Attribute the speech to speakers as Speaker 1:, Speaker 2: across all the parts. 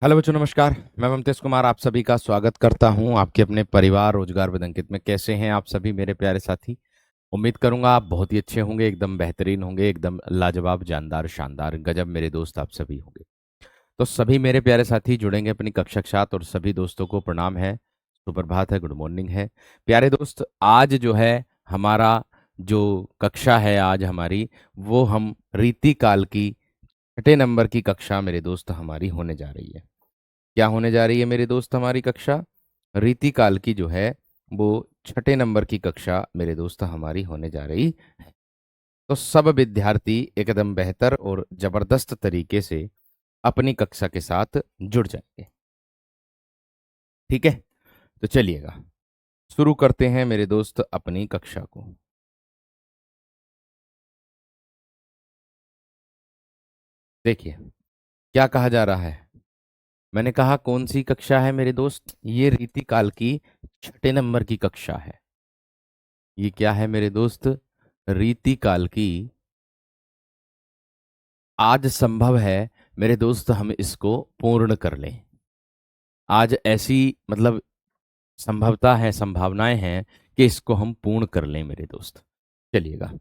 Speaker 1: Hello बच्चों, नमस्कार। मैं ममतेश कुमार आप सभी का स्वागत करता हूं आपके अपने परिवार रोजगार विद अंकित में। कैसे हैं आप सभी मेरे प्यारे साथी? उम्मीद करूंगा आप बहुत ही अच्छे होंगे, एकदम बेहतरीन होंगे, एकदम लाजवाब, जानदार, शानदार, गजब मेरे दोस्त आप सभी होंगे। तो सभी मेरे प्यारे साथी जुड़ेंगे अपनी कक्षा के साथ और सभी दोस्तों को प्रणाम है, सुप्रभात है, गुड मॉर्निंग है। प्यारे दोस्त, आज जो है हमारा जो कक्षा है आज हमारी, वो हम रीति काल की छठे नंबर की कक्षा मेरे दोस्त हमारी होने जा रही है। क्या होने जा रही है मेरे दोस्त हमारी कक्षा? रीति काल की जो है वो छठे नंबर की कक्षा मेरे दोस्त हमारी होने जा रही है। तो सब विद्यार्थी एकदम बेहतर और जबरदस्त तरीके से अपनी कक्षा के साथ जुड़ जाएंगे। ठीक है, तो चलिएगा शुरू करते हैं मेरे दोस्त अपनी कक्षा को। देखिए क्या कहा जा रहा है। मैंने कहा कौन सी कक्षा है मेरे दोस्त? ये रीति काल की छठे नंबर की कक्षा है। ये क्या है मेरे दोस्त? रीति काल की। आज संभव है मेरे दोस्त हम इसको पूर्ण कर लें। आज ऐसी मतलब संभवता है, संभावनाएं हैं कि इसको हम पूर्ण कर लें मेरे दोस्त। चलिएगा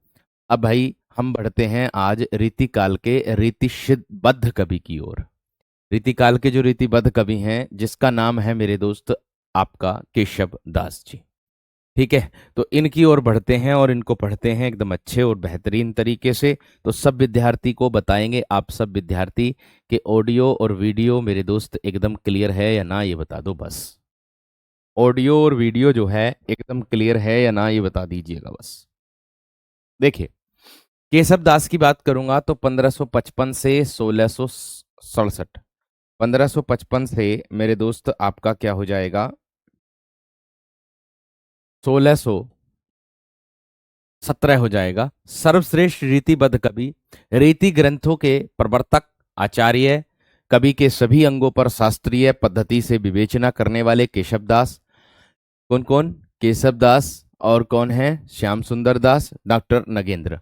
Speaker 1: अब भाई हम बढ़ते हैं आज रीतिकाल के रीतिबद्ध कवि की ओर। रीतिकाल के जो रीतिबद्ध कवि हैं जिसका नाम है मेरे दोस्त आपका केशव दास जी। ठीक है, तो इनकी ओर बढ़ते हैं और इनको पढ़ते हैं एकदम अच्छे और बेहतरीन तरीके से। तो सब विद्यार्थी को बताएंगे, आप सब विद्यार्थी के ऑडियो और वीडियो मेरे दोस्त एकदम क्लियर है या ना, ये बता दो बस। ऑडियो और वीडियो जो है एकदम क्लियर है या ना, ये बता दीजिएगा बस। देखिए केशव दास की बात करूंगा तो 1555 से 1667, 1555 से मेरे दोस्त आपका क्या हो जाएगा, 1617 हो जाएगा। सर्वश्रेष्ठ रीतिबद्ध कवि, रीति ग्रंथों के प्रवर्तक, आचार्य, कवि के सभी अंगों पर शास्त्रीय पद्धति से विवेचना करने वाले केशव दास। कौन कौन? केशव दास और कौन है? श्याम सुंदर दास, डॉक्टर नगेंद्र।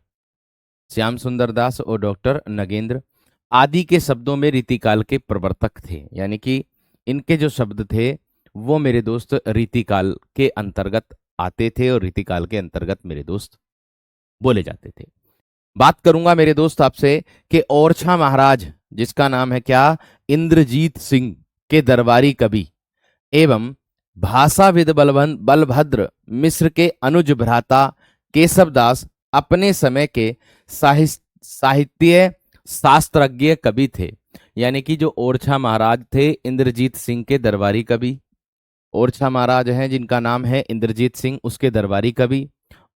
Speaker 1: श्याम सुंदर दास और डॉक्टर नगेंद्र आदि के शब्दों में रीतिकाल के प्रवर्तक थे, यानी कि इनके जो शब्द थे वो मेरे दोस्त रीतिकाल के अंतर्गत आते थे और रीतिकाल के अंतर्गत मेरे दोस्त बोले जाते थे। बात करूंगा मेरे दोस्त आपसे कि ओरछा महाराज जिसका नाम है क्या, इंद्रजीत सिंह के दरबारी कवि एवं भाषाविद बलभद्र मिश्र के अनुज भ्राता केशव दास अपने समय के साहित्य शास्त्रज्ञ कवि थे। यानी कि जो ओरछा महाराज थे इंद्रजीत सिंह के दरबारी कवि, ओरछा महाराज हैं जिनका नाम है इंद्रजीत सिंह, उसके दरबारी कवि।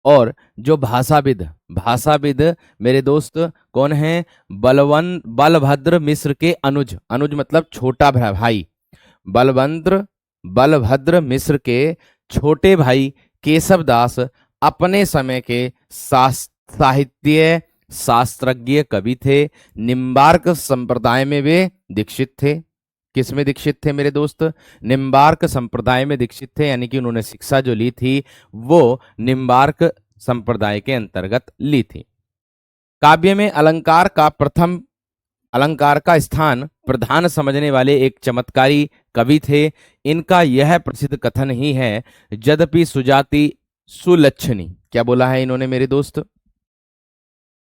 Speaker 1: और जो भाषाविद, भाषाविद मेरे दोस्त कौन है? बलभद्र मिश्र के अनुज, अनुज मतलब छोटा भाई, बलभद्र मिश्र के छोटे भाई केशव दास अपने समय के साहित्य शास्त्रज्ञ कवि थे। निम्बार्क संप्रदाय में वे दीक्षित थे। किस में दीक्षित थे मेरे दोस्त? निम्बार्क संप्रदाय में दीक्षित थे, यानी कि उन्होंने शिक्षा जो ली थी वो निम्बार्क संप्रदाय के अंतर्गत ली थी। काव्य में अलंकार का स्थान प्रधान समझने वाले एक चमत्कारी कवि थे। इनका यह प्रसिद्ध कथन ही है, यद्यपि सुजाति सुलक्षणी। क्या बोला है इन्होंने मेरे दोस्त?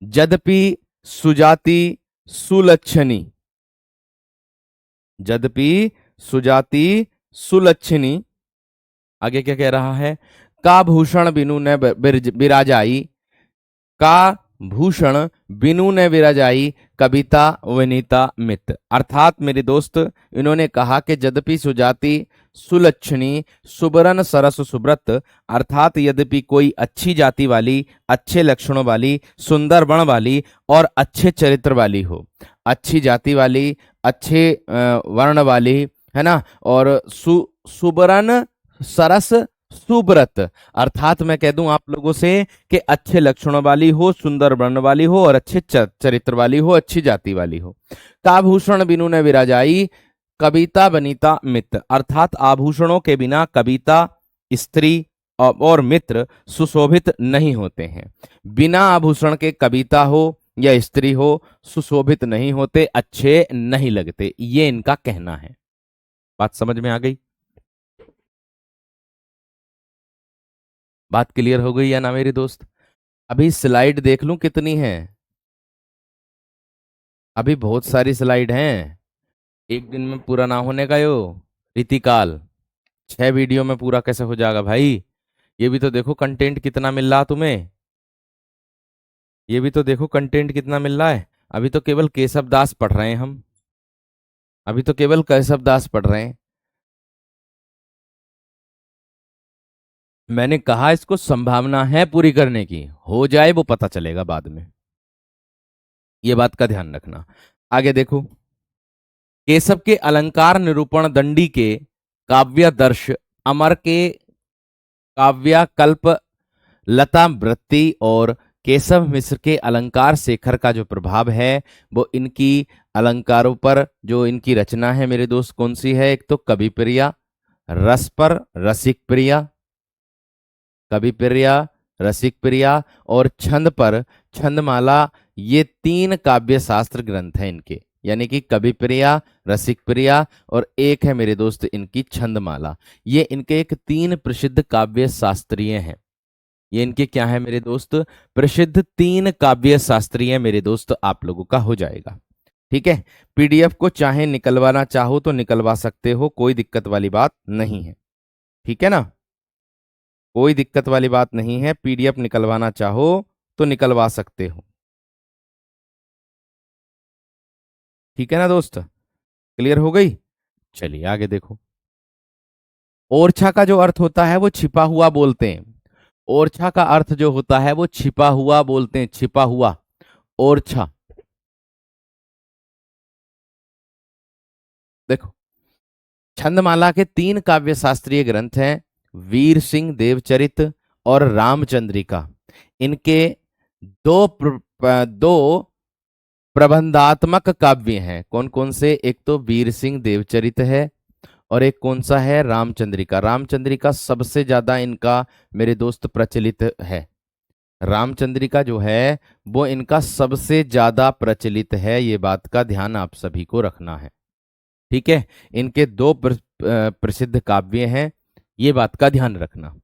Speaker 1: यद्यपि सुजाति सुलक्षणी, यद्यपि सुजाति सुलक्षणी। आगे क्या कह रहा है? का भूषण बिनु ने विराजाई, का भूषण बिनु ने विराजाई कविता वनिता मित। अर्थात मेरे दोस्त इन्होंने कहा कि यद्यपि सुजाति सुलक्षणी सुबरन सरस सुब्रत, अर्थात यद्यपि कोई अच्छी जाति वाली, अच्छे लक्षणों वाली, सुंदर वर्ण वाली और अच्छे चरित्र वाली हो, अच्छी जाति वाली, अच्छे वर्ण वाली, है ना, और सुबरन सरस सुब्रत, अर्थात मैं कह दूं आप लोगों से कि अच्छे लक्षणों वाली हो, सुंदर वर्ण वाली हो और अच्छे चरित्र वाली हो, अच्छी जाति वाली हो। काभूषण बिनु न विराजाई कविता बनीता मित्र, अर्थात आभूषणों के बिना कविता, स्त्री और मित्र सुशोभित नहीं होते हैं। बिना आभूषण के कविता हो या स्त्री हो सुशोभित नहीं होते, अच्छे नहीं लगते, ये इनका कहना है। बात समझ में आ गई? बात क्लियर हो गई या ना मेरे दोस्त? अभी स्लाइड देख लूं कितनी है? अभी बहुत सारी स्लाइड हैं। एक दिन में पूरा ना होने का यो रीतिकाल, 6 वीडियो में पूरा कैसे हो जाएगा भाई? ये भी तो देखो कंटेंट कितना मिल रहा तुम्हें, ये भी तो देखो कंटेंट कितना मिल रहा है। अभी तो केवल केशव दास पढ़ रहे हैं हम, अभी तो केवल केशव दास पढ़ रहे हैं। मैंने कहा इसको संभावना है पूरी करने की, हो जाए वो पता चलेगा बाद में, ये बात का ध्यान रखना। आगे देखो, केशव के अलंकार निरूपण दंडी के काव्य दर्श अमर के काव्याकल्प लता वृत्ति और केशव मिश्र के अलंकार शेखर का जो प्रभाव है वो इनकी अलंकारों पर जो इनकी रचना है मेरे दोस्त कौन सी है? एक तो कवि प्रिया, रस पर रसिक प्रिया, कवि प्रिया, रसिक प्रिया और छंद पर छंदमाला, ये 3 काव्य शास्त्र ग्रंथ हैं इनके, यानी कि कवि प्रिया, रसिक प्रिया और एक है मेरे दोस्त इनकी छंदमाला। ये इनके एक 3 प्रसिद्ध काव्य शास्त्रीय हैं। ये इनके क्या है मेरे दोस्त? प्रसिद्ध 3 काव्य शास्त्रीय मेरे दोस्त आप लोगों का हो जाएगा। ठीक है, पीडीएफ को चाहे निकलवाना चाहो तो निकलवा सकते हो, कोई दिक्कत वाली बात नहीं है। ठीक है ना, कोई दिक्कत वाली बात नहीं है, पीडीएफ निकलवाना चाहो तो निकलवा सकते हो। ठीक है ना दोस्त, क्लियर हो गई? चलिए आगे देखो। ओरछा का जो अर्थ होता है वो छिपा हुआ बोलते हैं। ओरछा का अर्थ जो होता है वो छिपा हुआ बोलते हैं, छिपा हुआ ओरछा। देखो, छंदमाला के 3 काव्य शास्त्रीय ग्रंथ हैं, वीर सिंह देवचरित और रामचंद्रिका। इनके दो प्रबंधात्मक काव्य हैं। कौन कौन से? एक तो वीर सिंह देवचरित है और एक कौन सा है? रामचंद्रिका। रामचंद्रिका सबसे ज्यादा इनका मेरे दोस्त प्रचलित है। रामचंद्रिका जो है वो इनका सबसे ज्यादा प्रचलित है, ये बात का ध्यान आप सभी को रखना है। ठीक है, इनके 2 प्रसिद्ध काव्य हैं, ये बात का ध्यान रखना।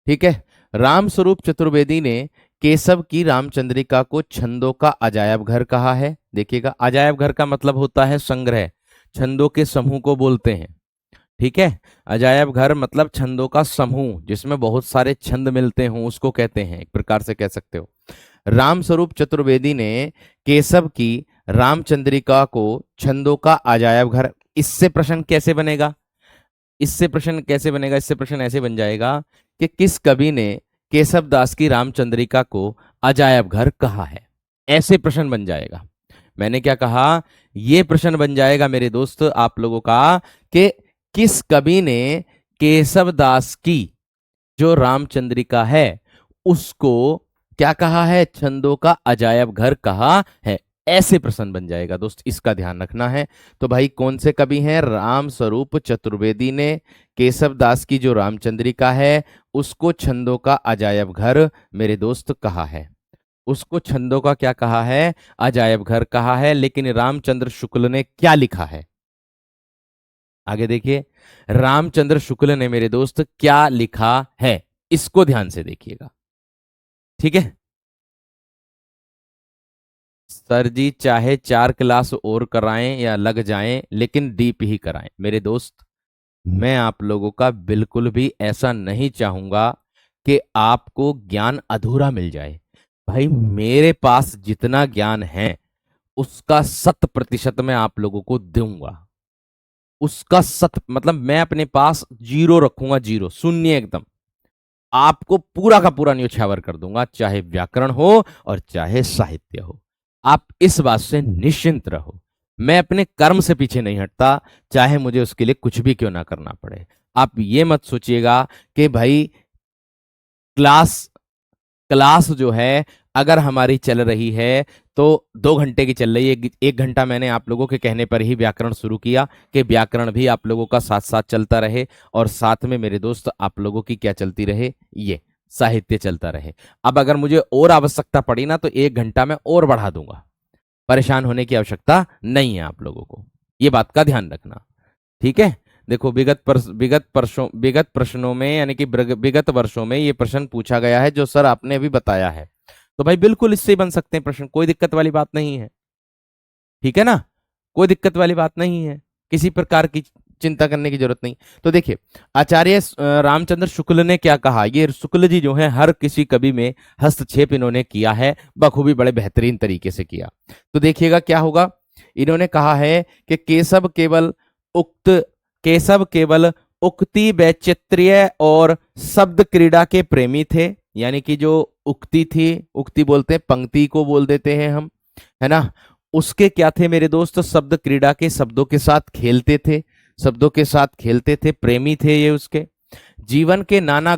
Speaker 1: ठीक है, रामस्वरूप चतुर्वेदी ने केशव की रामचंद्रिका को छंदों का अजायब घर कहा है। देखिएगा, अजायब घर का मतलब होता है संग्रह, छंदों के समूह को बोलते हैं। ठीक है, अजायब घर मतलब छंदों का समूह जिसमें बहुत सारे छंद मिलते हों, उसको कहते हैं, एक प्रकार से कह सकते हो। रामस्वरूप चतुर्वेदी ने केशव की रामचंद्रिका को छंदों का अजायब घर, इससे प्रश्न कैसे बनेगा? इससे प्रश्न कैसे बनेगा? इससे प्रश्न ऐसे बन जाएगा कि किस कवि ने केशव दास की रामचंद्रिका को अजायब घर कहा है, ऐसे प्रश्न बन जाएगा। मैंने क्या कहा? ये प्रश्न बन जाएगा मेरे दोस्त आप लोगों का कि किस कवि ने केशव दास की जो रामचंद्रिका है उसको क्या कहा है? छंदों का अजायब घर कहा है, ऐसे प्रश्न बन जाएगा दोस्त, इसका ध्यान रखना है। तो भाई कौन से कवि हैं? राम स्वरूप चतुर्वेदी ने केशव दास की जो रामचंद्रिका है उसको छंदों का अजायब घर मेरे दोस्त कहा है, उसको छंदों का क्या कहा है? अजायब घर कहा है। लेकिन रामचंद्र शुक्ल ने क्या लिखा है? आगे देखिए, रामचंद्र शुक्ल ने मेरे दोस्त क्या लिखा है, इसको ध्यान से देखिएगा। ठीक है सर जी, चाहे 4 क्लास और कराएं या लग जाएं लेकिन डीप ही कराएं मेरे दोस्त। मैं आप लोगों का बिल्कुल भी ऐसा नहीं चाहूंगा कि आपको ज्ञान अधूरा मिल जाए। भाई मेरे पास जितना ज्ञान है उसका 100% मैं आप लोगों को दूंगा, उसका 100 मतलब मैं अपने पास 0 रखूंगा, 0 शून्य एकदम, आपको पूरा का पूरा न्योछावर कर दूंगा, चाहे व्याकरण हो और चाहे साहित्य हो। आप इस बात से निश्चिंत रहो, मैं अपने कर्म से पीछे नहीं हटता, चाहे मुझे उसके लिए कुछ भी क्यों ना करना पड़े। आप ये मत सोचिएगा कि भाई क्लास क्लास जो है अगर हमारी चल रही है तो 2 घंटे की चल रही है, 1 घंटा मैंने आप लोगों के कहने पर ही व्याकरण शुरू किया कि व्याकरण भी आप लोगों का साथ साथ चलता रहे और साथ में मेरे दोस्त आप लोगों की क्या चलती रहे, ये साहित्य चलता रहे। अब अगर मुझे और आवश्यकता पड़ी ना तो 1 घंटा मैं और बढ़ा दूंगा, परेशान होने की आवश्यकता नहीं है आप लोगों को, ये बात का ध्यान रखना। ठीक है, देखो विगत प्रश्नों में यानी कि विगत वर्षों में ये प्रश्न पूछा गया है जो सर आपने अभी बताया है, तो भाई बिल्कुल इससे ही बन सकते हैं प्रश्न, कोई दिक्कत वाली बात नहीं है। ठीक है ना, कोई दिक्कत वाली बात नहीं है, किसी प्रकार की चिंता करने की जरूरत नहीं। तो देखिए आचार्य रामचंद्र शुक्ल ने क्या कहा, ये शुक्ल जी जो है हर किसी कवि में हस्तक्षेप इन्होंने किया है बखूबी, बड़े बेहतरीन तरीके से किया। तो देखिएगा क्या होगा, इन्होंने कहा है कि केशव केवल उक्ति वैचित्र्य और शब्द क्रीड़ा के प्रेमी थे, यानी कि जो उक्ति थी, उक्ति बोलते हैं पंक्ति को बोल देते हैं हम, है ना, उसके क्या थे मेरे दोस्त, शब्द क्रीड़ा के, शब्दों के साथ खेलते थे, शब्दों के साथ खेलते थे, प्रेमी थे ये उसके। जीवन के नाना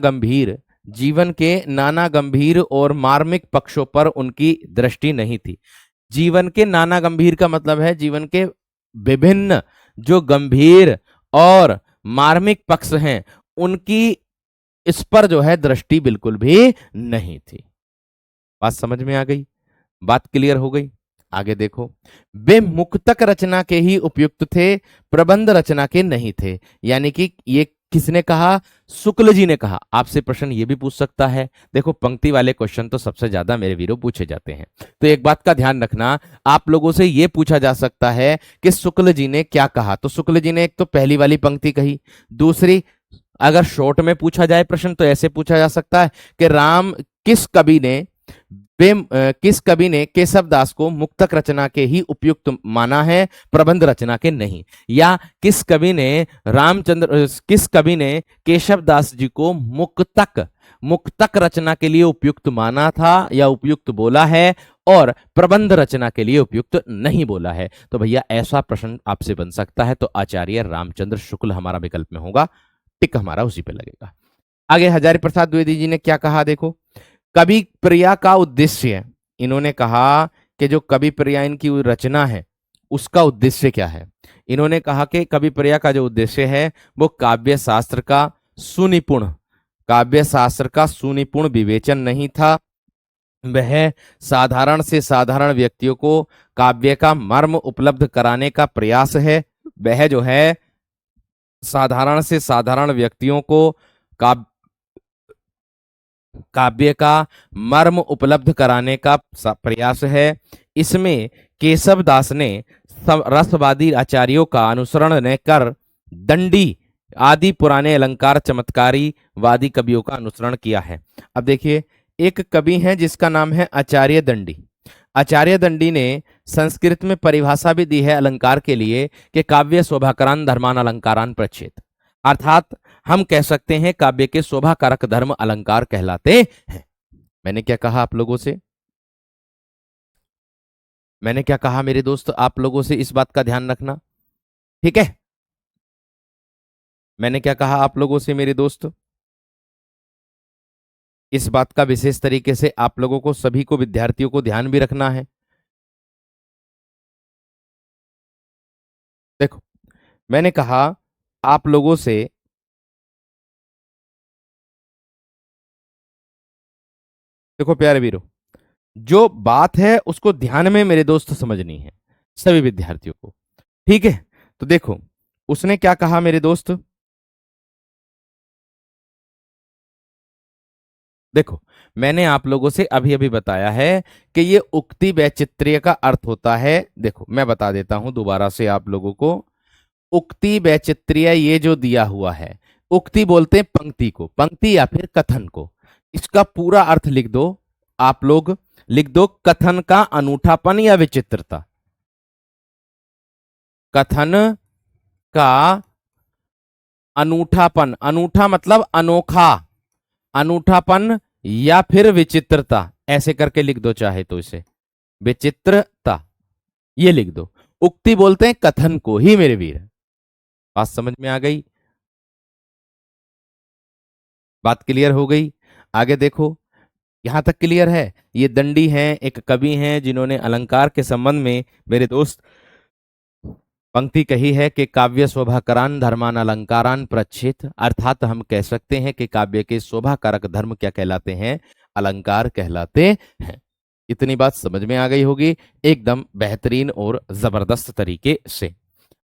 Speaker 1: गंभीर और मार्मिक पक्षों पर उनकी दृष्टि नहीं थी। जीवन के नाना गंभीर का मतलब है जीवन के विभिन्न जो गंभीर और मार्मिक पक्ष हैं उनकी इस पर जो है दृष्टि बिल्कुल भी नहीं थी। बात समझ में आ गई, बात क्लियर हो गई। आगे देखो, वे मुक्तक रचना के ही उपयुक्त थे, प्रबंध रचना के नहीं थे। यानी कि ये किसने कहा, शुक्ल जी ने कहा। आपसे प्रश्न ये भी पूछ सकता है, देखो पंक्ति वाले क्वेश्चन तो सबसे ज्यादा मेरे वीरों पूछे जाते हैं, तो एक बात का ध्यान रखना, आप लोगों से ये पूछा जा सकता है कि शुक्ल जी ने क्या कहा। तो शुक्ल जी ने एक तो पहली वाली पंक्ति कही, दूसरी अगर शॉर्ट में पूछा जाए प्रश्न तो ऐसे पूछा जा सकता है कि किस कवि ने केशवदास को मुक्तक रचना के ही उपयुक्त माना है, प्रबंध रचना के नहीं। या किस कवि ने केशवदास जी को मुक्तक रचना के लिए उपयुक्त माना था या उपयुक्त बोला है और प्रबंध रचना के लिए उपयुक्त नहीं बोला है। तो भैया ऐसा प्रश्न आपसे बन सकता है, तो आचार्य रामचंद्र शुक्ल हमारा विकल्प में होगा, टिक हमारा उसी पे लगेगा। आगे हजारी प्रसाद द्विवेदी जी ने क्या कहा, देखो कवि प्रिया का उद्देश्य, इन्होंने कहा कि जो कवि प्रिया इनकी रचना है उसका उद्देश्य क्या है। इन्होंने कहा कि कवि प्रिया का जो उद्देश्य है वो काव्य शास्त्र का सुनिपुण विवेचन नहीं था, वह साधारण से साधारण व्यक्तियों को काव्य का मर्म उपलब्ध कराने का प्रयास है। वह जो है साधारण से साधारण व्यक्तियों को काव्य का मर्म उपलब्ध कराने का प्रयास है। इसमें केशवदास ने रसवादी आचार्यों का अनुसरण न कर दंडी आदि पुराने अलंकार चमत्कारी वादी कवियों का अनुसरण किया है। अब देखिए एक कवि है जिसका नाम है आचार्य दंडी। आचार्य दंडी ने संस्कृत में परिभाषा भी दी है अलंकार के लिए कि काव्य शोभाकरान धर्मान अलंकारान प्रच्छेद, अर्थात हम कह सकते हैं काव्य के शोभा कारक धर्म अलंकार कहलाते हैं। मैंने क्या कहा आप लोगों से, मैंने क्या कहा मेरे दोस्त, आप लोगों से इस बात का ध्यान रखना, ठीक है। मैंने क्या कहा आप लोगों से मेरे दोस्त, इस बात का विशेष तरीके से आप लोगों को सभी को विद्यार्थियों को ध्यान भी रखना है। देखो मैंने कहा आप लोगों से देखो प्यारे वीरों, जो बात है उसको ध्यान में मेरे दोस्त समझनी है सभी विद्यार्थियों को, ठीक है। तो देखो उसने क्या कहा मेरे दोस्त, देखो मैंने आप लोगों से अभी अभी बताया है कि ये उक्ति वैचित्र्य का अर्थ होता है। देखो मैं बता देता हूं दोबारा से आप लोगों को, उक्ति वैचित्र्य ये जो दिया हुआ है, उक्ति बोलते हैं पंक्ति को, पंक्ति या फिर कथन को, इसका पूरा अर्थ लिख दो आप लोग, लिख दो कथन का अनूठापन या विचित्रता। कथन का अनूठापन, अनूठा मतलब अनोखा, अनूठापन या फिर विचित्रता, ऐसे करके लिख दो चाहे तो इसे विचित्रता ये लिख दो। उक्ति बोलते हैं कथन को ही मेरे वीर, बात समझ में आ गई, बात क्लियर हो गई। आगे देखो यहां तक क्लियर है। ये दंडी हैं, एक कवि हैं जिन्होंने अलंकार के संबंध में मेरे दोस्त पंक्ति कही है कि काव्य शोभाकरान धर्मान अलंकारान प्रच्छेद, अर्थात हम कह सकते हैं कि काव्य के शोभा कारक धर्म क्या कहलाते हैं, अलंकार कहलाते हैं। इतनी बात समझ में आ गई होगी एकदम बेहतरीन और जबरदस्त तरीके से।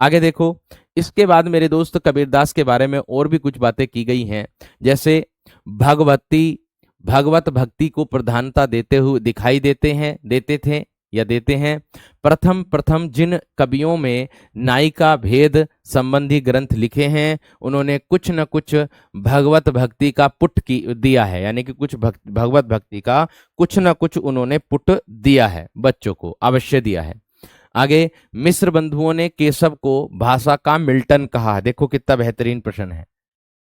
Speaker 1: आगे देखो, इसके बाद मेरे दोस्त कबीरदास के बारे में और भी कुछ बातें की गई हैं, जैसे भगवत भक्ति को प्रधानता देते हुए दिखाई देते थे या देते हैं। प्रथम प्रथम जिन कवियों में नायिका भेद संबंधी ग्रंथ लिखे हैं, उन्होंने कुछ न कुछ भगवत भक्ति का पुट की दिया है, यानी कि कुछ भगवत भक्ति का कुछ न कुछ उन्होंने पुट दिया है, बच्चों को अवश्य दिया है। आगे, मिश्र बंधुओं ने केशव को भाषा का मिल्टन कहा। देखो कितना बेहतरीन प्रश्न है।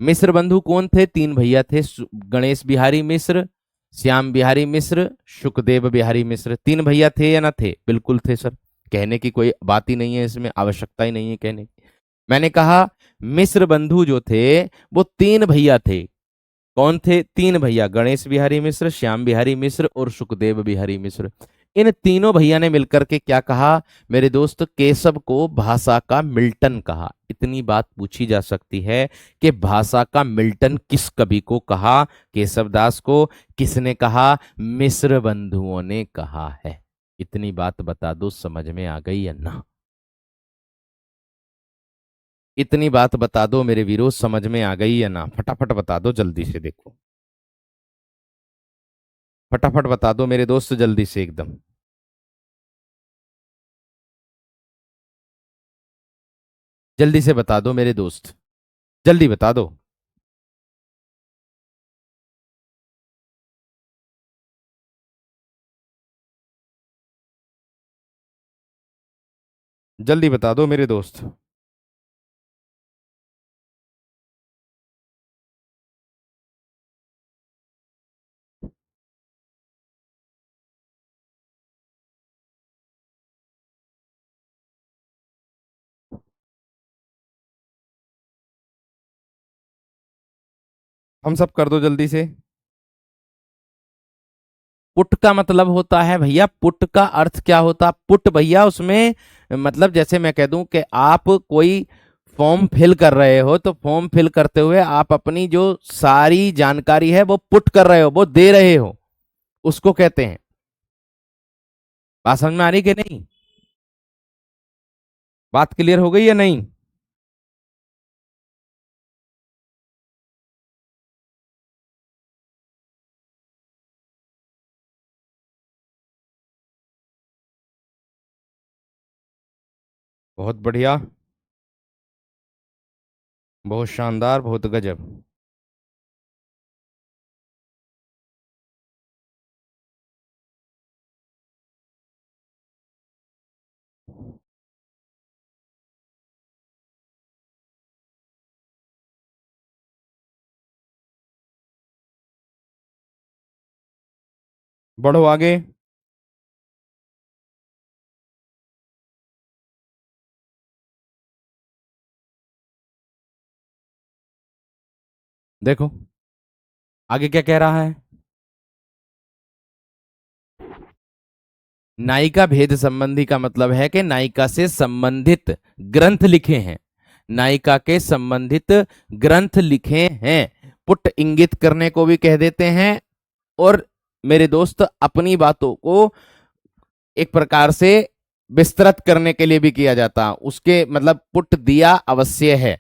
Speaker 1: मिश्र बंधु कौन थे? तीन भैया थे, गणेश बिहारी मिश्र, श्याम बिहारी मिश्र, सुखदेव बिहारी मिश्र। तीन भैया थे या ना थे? बिल्कुल थे सर, कहने की कोई बात ही नहीं है, इसमें आवश्यकता ही नहीं है कहने की। मैंने कहा मिश्र बंधु जो थे वो तीन भैया थे। कौन थे? तीन भैया, गणेश बिहारी मिश्र, श्याम बिहारी मिश्र और सुखदेव बिहारी मिश्र। इन तीनों भैया ने मिलकर के क्या कहा मेरे दोस्त? केशव को भाषा का मिल्टन कहा। इतनी बात पूछी जा सकती है कि भाषा का मिल्टन किस कवि को कहा? केशवदास को। किसने कहा? मिश्र बंधुओं ने कहा है। इतनी बात बता दो, समझ में आ गई या ना? इतनी बात बता दो मेरे वीरों, समझ में आ गई या ना? फटाफट बता दो जल्दी से, देखो फटाफट बता दो मेरे दोस्त जल्दी से एकदम। जल्दी से बता दो मेरे दोस्त, जल्दी बता दो। जल्दी बता दो मेरे दोस्त। हम सब कर दो जल्दी से। पुट का मतलब होता है भैया, पुट का अर्थ क्या होता? पुट भैया उसमें मतलब जैसे मैं कह दूं कि आप कोई फॉर्म फिल कर रहे हो, तो फॉर्म फिल करते हुए आप अपनी जो सारी जानकारी है वो पुट कर रहे हो, वो दे रहे हो, उसको कहते हैं। बात समझ में आ रही कि नहीं? बात क्लियर हो गई या नहीं? बहुत बढ़िया, बहुत शानदार, बहुत गजब। बढ़ो आगे। देखो आगे क्या कह रहा है। नायिका भेद संबंधी का मतलब है कि नायिका से संबंधित ग्रंथ लिखे हैं, नायिका के संबंधित ग्रंथ लिखे हैं। पुट इंगित करने को भी कह देते हैं, और मेरे दोस्त अपनी बातों को एक प्रकार से विस्तृत करने के लिए भी किया जाता, उसके मतलब पुट दिया अवश्य है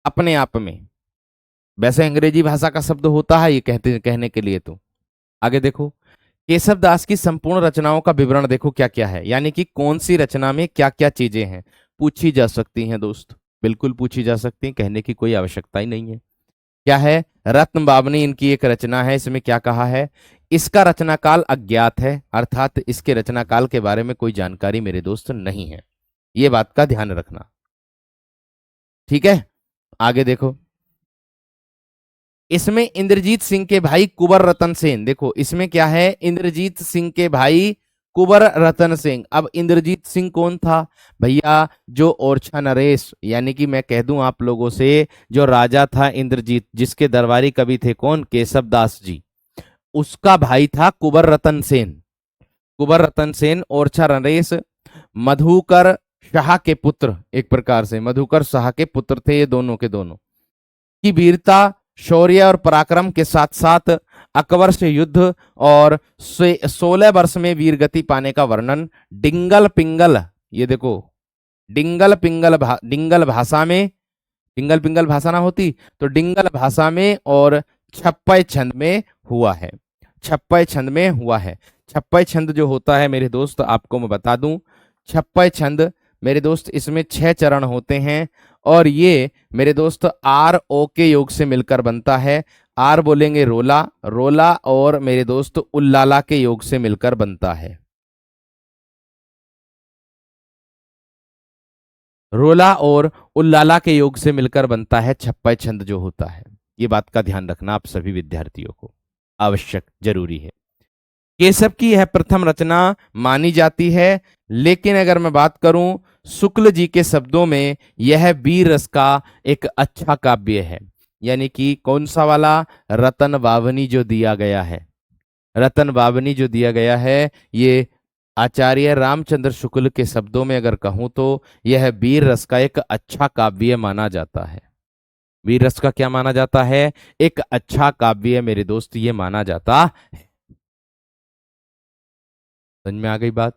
Speaker 1: अपने आप में। वैसे अंग्रेजी भाषा का शब्द होता है ये कहने के लिए। तो आगे देखो, केशव दास की संपूर्ण रचनाओं का विवरण देखो क्या क्या है, यानी कि कौन सी रचना में क्या क्या चीजें हैं, पूछी जा सकती हैं दोस्त, बिल्कुल पूछी जा सकती हैं, कहने की कोई आवश्यकता ही नहीं है। क्या है? रत्न बावनी इनकी एक रचना है, इसमें क्या कहा है? इसका रचना काल अज्ञात है, अर्थात इसके रचना काल के बारे में कोई जानकारी मेरे दोस्त नहीं है, ये बात का ध्यान रखना, ठीक है। आगे देखो, इसमें इंद्रजीत सिंह के भाई कुंवर रतन सेन, देखो इसमें क्या है? इंद्रजीत सिंह के भाई कुंवर रतन सिंह। अब इंद्रजीत सिंह कौन था भैया? जो ओरछा नरेश, यानी कि मैं कह दूं आप लोगों से, जो राजा था इंद्रजीत, जिसके दरबारी कवि थे कौन? केशव दास जी, उसका भाई था कुंवर रतन सेन। कुंवर रतन सेन, ओरछा नरेश, मधुकर शाह के पुत्र, एक प्रकार से मधुकर शाह के पुत्र थे ये दोनों के दोनों, की वीरता, शौर्य और पराक्रम के साथ साथ अकबर से युद्ध और 16 वर्ष में वीरगति पाने का वर्णन डिंगल पिंगल, ये देखो, डिंगल भाषा में, डिंगल पिंगल भाषा ना होती तो डिंगल भाषा में और छप्पय छंद में हुआ है। छप्पय छंद में हुआ है। छप्पय छंद जो होता है मेरे दोस्त, आपको मैं बता दूं, छप्पय छंद मेरे दोस्त, इसमें 6 चरण होते हैं और ये मेरे दोस्त आर ओ के योग से मिलकर बनता है। आर बोलेंगे रोला, रोला और मेरे दोस्त उल्लाला के योग से मिलकर बनता है। रोला और उल्लाला के योग से मिलकर बनता है छप्पय छंद जो होता है। ये बात का ध्यान रखना आप सभी विद्यार्थियों को, आवश्यक जरूरी है। केशव की यह प्रथम रचना मानी जाती है, लेकिन अगर मैं बात करूं शुक्ल जी के शब्दों में, यह वीर रस का एक अच्छा काव्य है। यानी कि कौन सा वाला, रतन बावनी जो दिया गया है, रतन बावनी जो दिया गया है, ये आचार्य रामचंद्र शुक्ल के शब्दों में अगर कहूं तो यह वीर रस का एक अच्छा काव्य माना जाता है। वीर रस का क्या माना जाता है, एक अच्छा काव्य मेरे दोस्त ये माना जाता है। समझ में आ गई बात,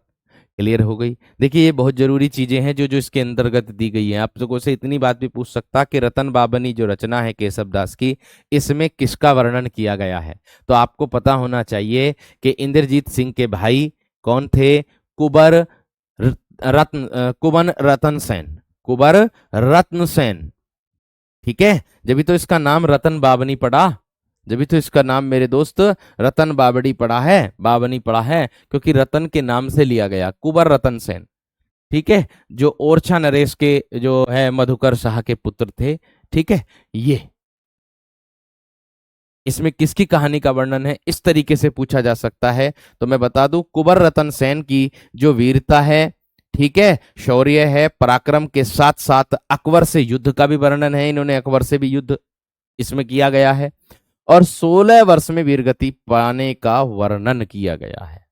Speaker 1: क्लियर हो गई। देखिए ये बहुत जरूरी चीजें हैं जो जो इसके अंतर्गत दी गई हैं। आप लोगों से इतनी बात भी पूछ सकता कि रतन बाबनी जो रचना है केशव दास की, इसमें किसका वर्णन किया गया है, तो आपको पता होना चाहिए कि इंद्रजीत सिंह के भाई कौन थे, कुबन रतन सेन, कुबर रत्न सेन। ठीक है, जब तो इसका नाम रतन बाबनी पड़ा, जब तो इसका नाम मेरे दोस्त रतन बाबड़ी पड़ा है, बाबनी पड़ा है, क्योंकि रतन के नाम से लिया गया, कुबर रतन सेन। ठीक है, जो ओरछा नरेश के जो है मधुकर शाह के पुत्र थे। ठीक है, ये इसमें किसकी कहानी का वर्णन है, इस तरीके से पूछा जा सकता है। तो मैं बता दूं, कुबर रतन सेन की जो वीरता है, ठीक है, शौर्य है, पराक्रम के साथ साथ अकबर से युद्ध का भी वर्णन है। इन्होंने अकबर से भी युद्ध इसमें किया गया है और 16 वर्ष में वीरगति पाने का वर्णन किया गया है।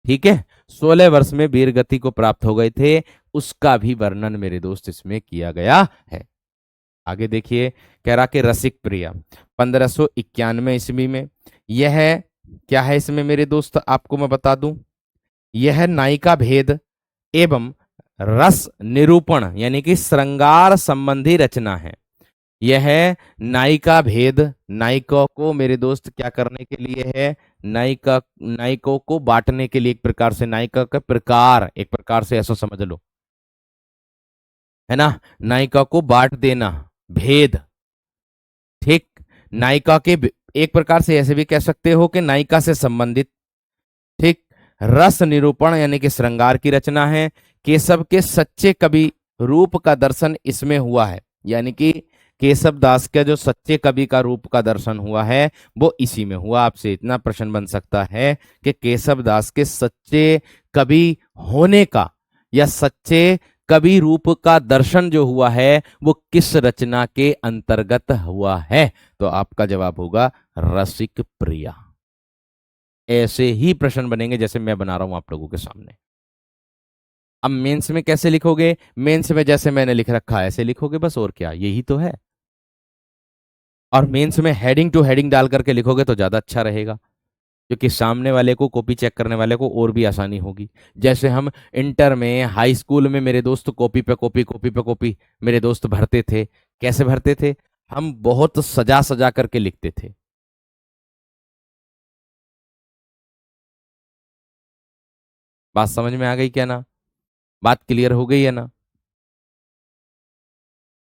Speaker 1: ठीक है, 16 वर्ष में वीरगति को प्राप्त हो गए थे, उसका भी वर्णन मेरे दोस्त इसमें किया गया है। आगे देखिए, कह रहा कि रसिक प्रिया 1591 ईस्वी में, यह क्या है इसमें मेरे दोस्त, आपको मैं बता दूं, यह नायिका भेद एवं रस निरूपण यानी कि श्रृंगार संबंधी रचना है। यह नायिका भेद, नायिका को मेरे दोस्त क्या करने के लिए है, नायिका, नायिकों को बांटने के लिए, एक प्रकार से नायिका का प्रकार, एक प्रकार से ऐसा समझ लो, है ना, नायिका को बांट देना, भेद। ठीक, नायिका के एक प्रकार से ऐसे भी कह सकते हो कि नायिका से संबंधित। ठीक, रस निरूपण यानी कि श्रृंगार की रचना है। केशव के सच्चे कवि रूप का दर्शन इसमें हुआ है, यानी कि केशव दास का जो सच्चे कवि का रूप का दर्शन हुआ है वो इसी में हुआ। आपसे इतना प्रश्न बन सकता है कि केशव दास के सच्चे कवि होने का या सच्चे कवि रूप का दर्शन जो हुआ है वो किस रचना के अंतर्गत हुआ है, तो आपका जवाब होगा रसिक प्रिया। ऐसे ही प्रश्न बनेंगे जैसे मैं बना रहा हूं आप लोगों के सामने। अब मेंस में कैसे लिखोगे, मेंस में जैसे मैंने लिख रखा है ऐसे लिखोगे, बस और क्या, यही तो है। और मेंस में हेडिंग टू हेडिंग डाल करके लिखोगे तो ज्यादा अच्छा रहेगा, क्योंकि सामने वाले को, कॉपी चेक करने वाले को और भी आसानी होगी। जैसे हम इंटर में, हाई स्कूल में मेरे दोस्त कॉपी पे कॉपी, कॉपी पे कॉपी मेरे दोस्त भरते थे। कैसे भरते थे, हम बहुत सजा सजा करके लिखते थे। बात समझ में आ गई क्या ना, बात क्लियर हो गई है ना,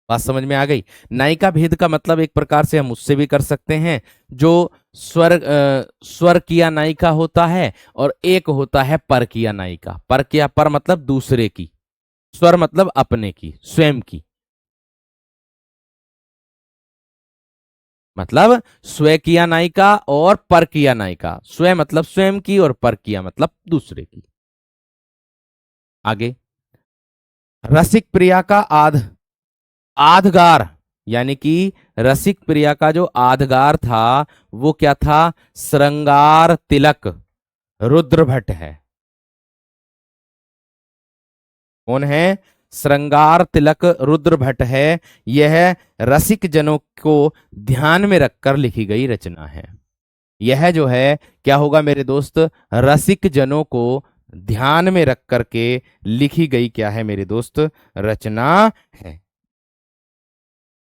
Speaker 1: बात समझ में आ गई। नायिका भेद का मतलब एक प्रकार से हम उससे भी कर सकते हैं, जो स्वर किया नायिका होता है और एक होता है पर किया नायिका। पर किया, पर मतलब दूसरे की, स्वर मतलब अपने की, स्वयं की, मतलब स्व किया नायिका और पर किया नायिका। स्व मतलब स्वयं की और पर किया मतलब दूसरे की। आगे, रसिक प्रिया का आधगार, यानी कि रसिक प्रिया का जो आधगार था वो क्या था, श्रृंगार तिलक रुद्र भट्ट है। कौन है? श्रृंगार तिलक रुद्र भट्ट है। यह रसिक जनों को ध्यान में रखकर लिखी गई रचना है। यह जो है क्या होगा मेरे दोस्त? रसिक जनों को ध्यान में रख करके लिखी गई क्या है मेरे दोस्त? रचना है।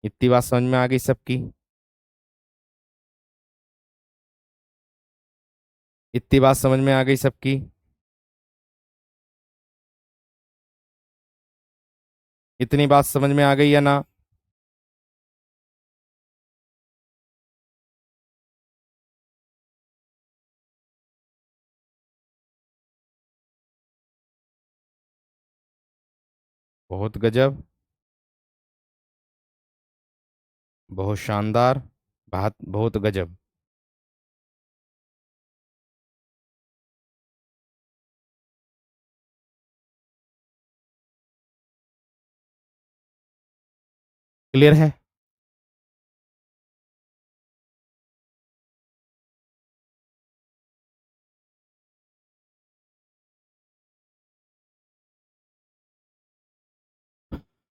Speaker 1: इतनी बात समझ में आ गई सबकी? इतनी बात समझ में आ गई सबकी? इतनी बात समझ में आ गई या ना? बहुत गजब, बहुत शानदार, बहुत बहुत गजब। क्लियर है?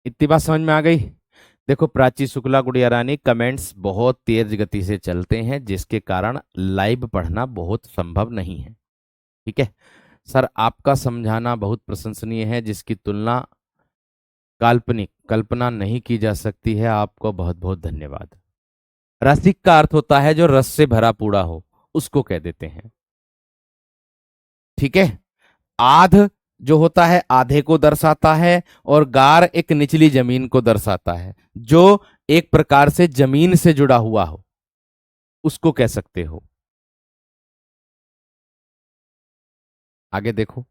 Speaker 1: इतनी बात समझ में आ गई? देखो प्राची शुक्ला गुड़िया रानी, कमेंट्स बहुत तेज गति से चलते हैं जिसके कारण लाइव पढ़ना बहुत संभव नहीं है। ठीक है सर, आपका समझाना बहुत प्रशंसनीय है, जिसकी तुलना काल्पनिक कल्पना नहीं की जा सकती है। आपको बहुत बहुत धन्यवाद। रसिक का अर्थ होता है जो रस से भरा पूरा हो, उसको कह देते हैं। ठीक है। आध जो होता है आधे को दर्शाता है, और गार एक निचली जमीन को दर्शाता है, जो एक प्रकार से जमीन से जुड़ा हुआ हो, उसको कह सकते हो। आगे देखो,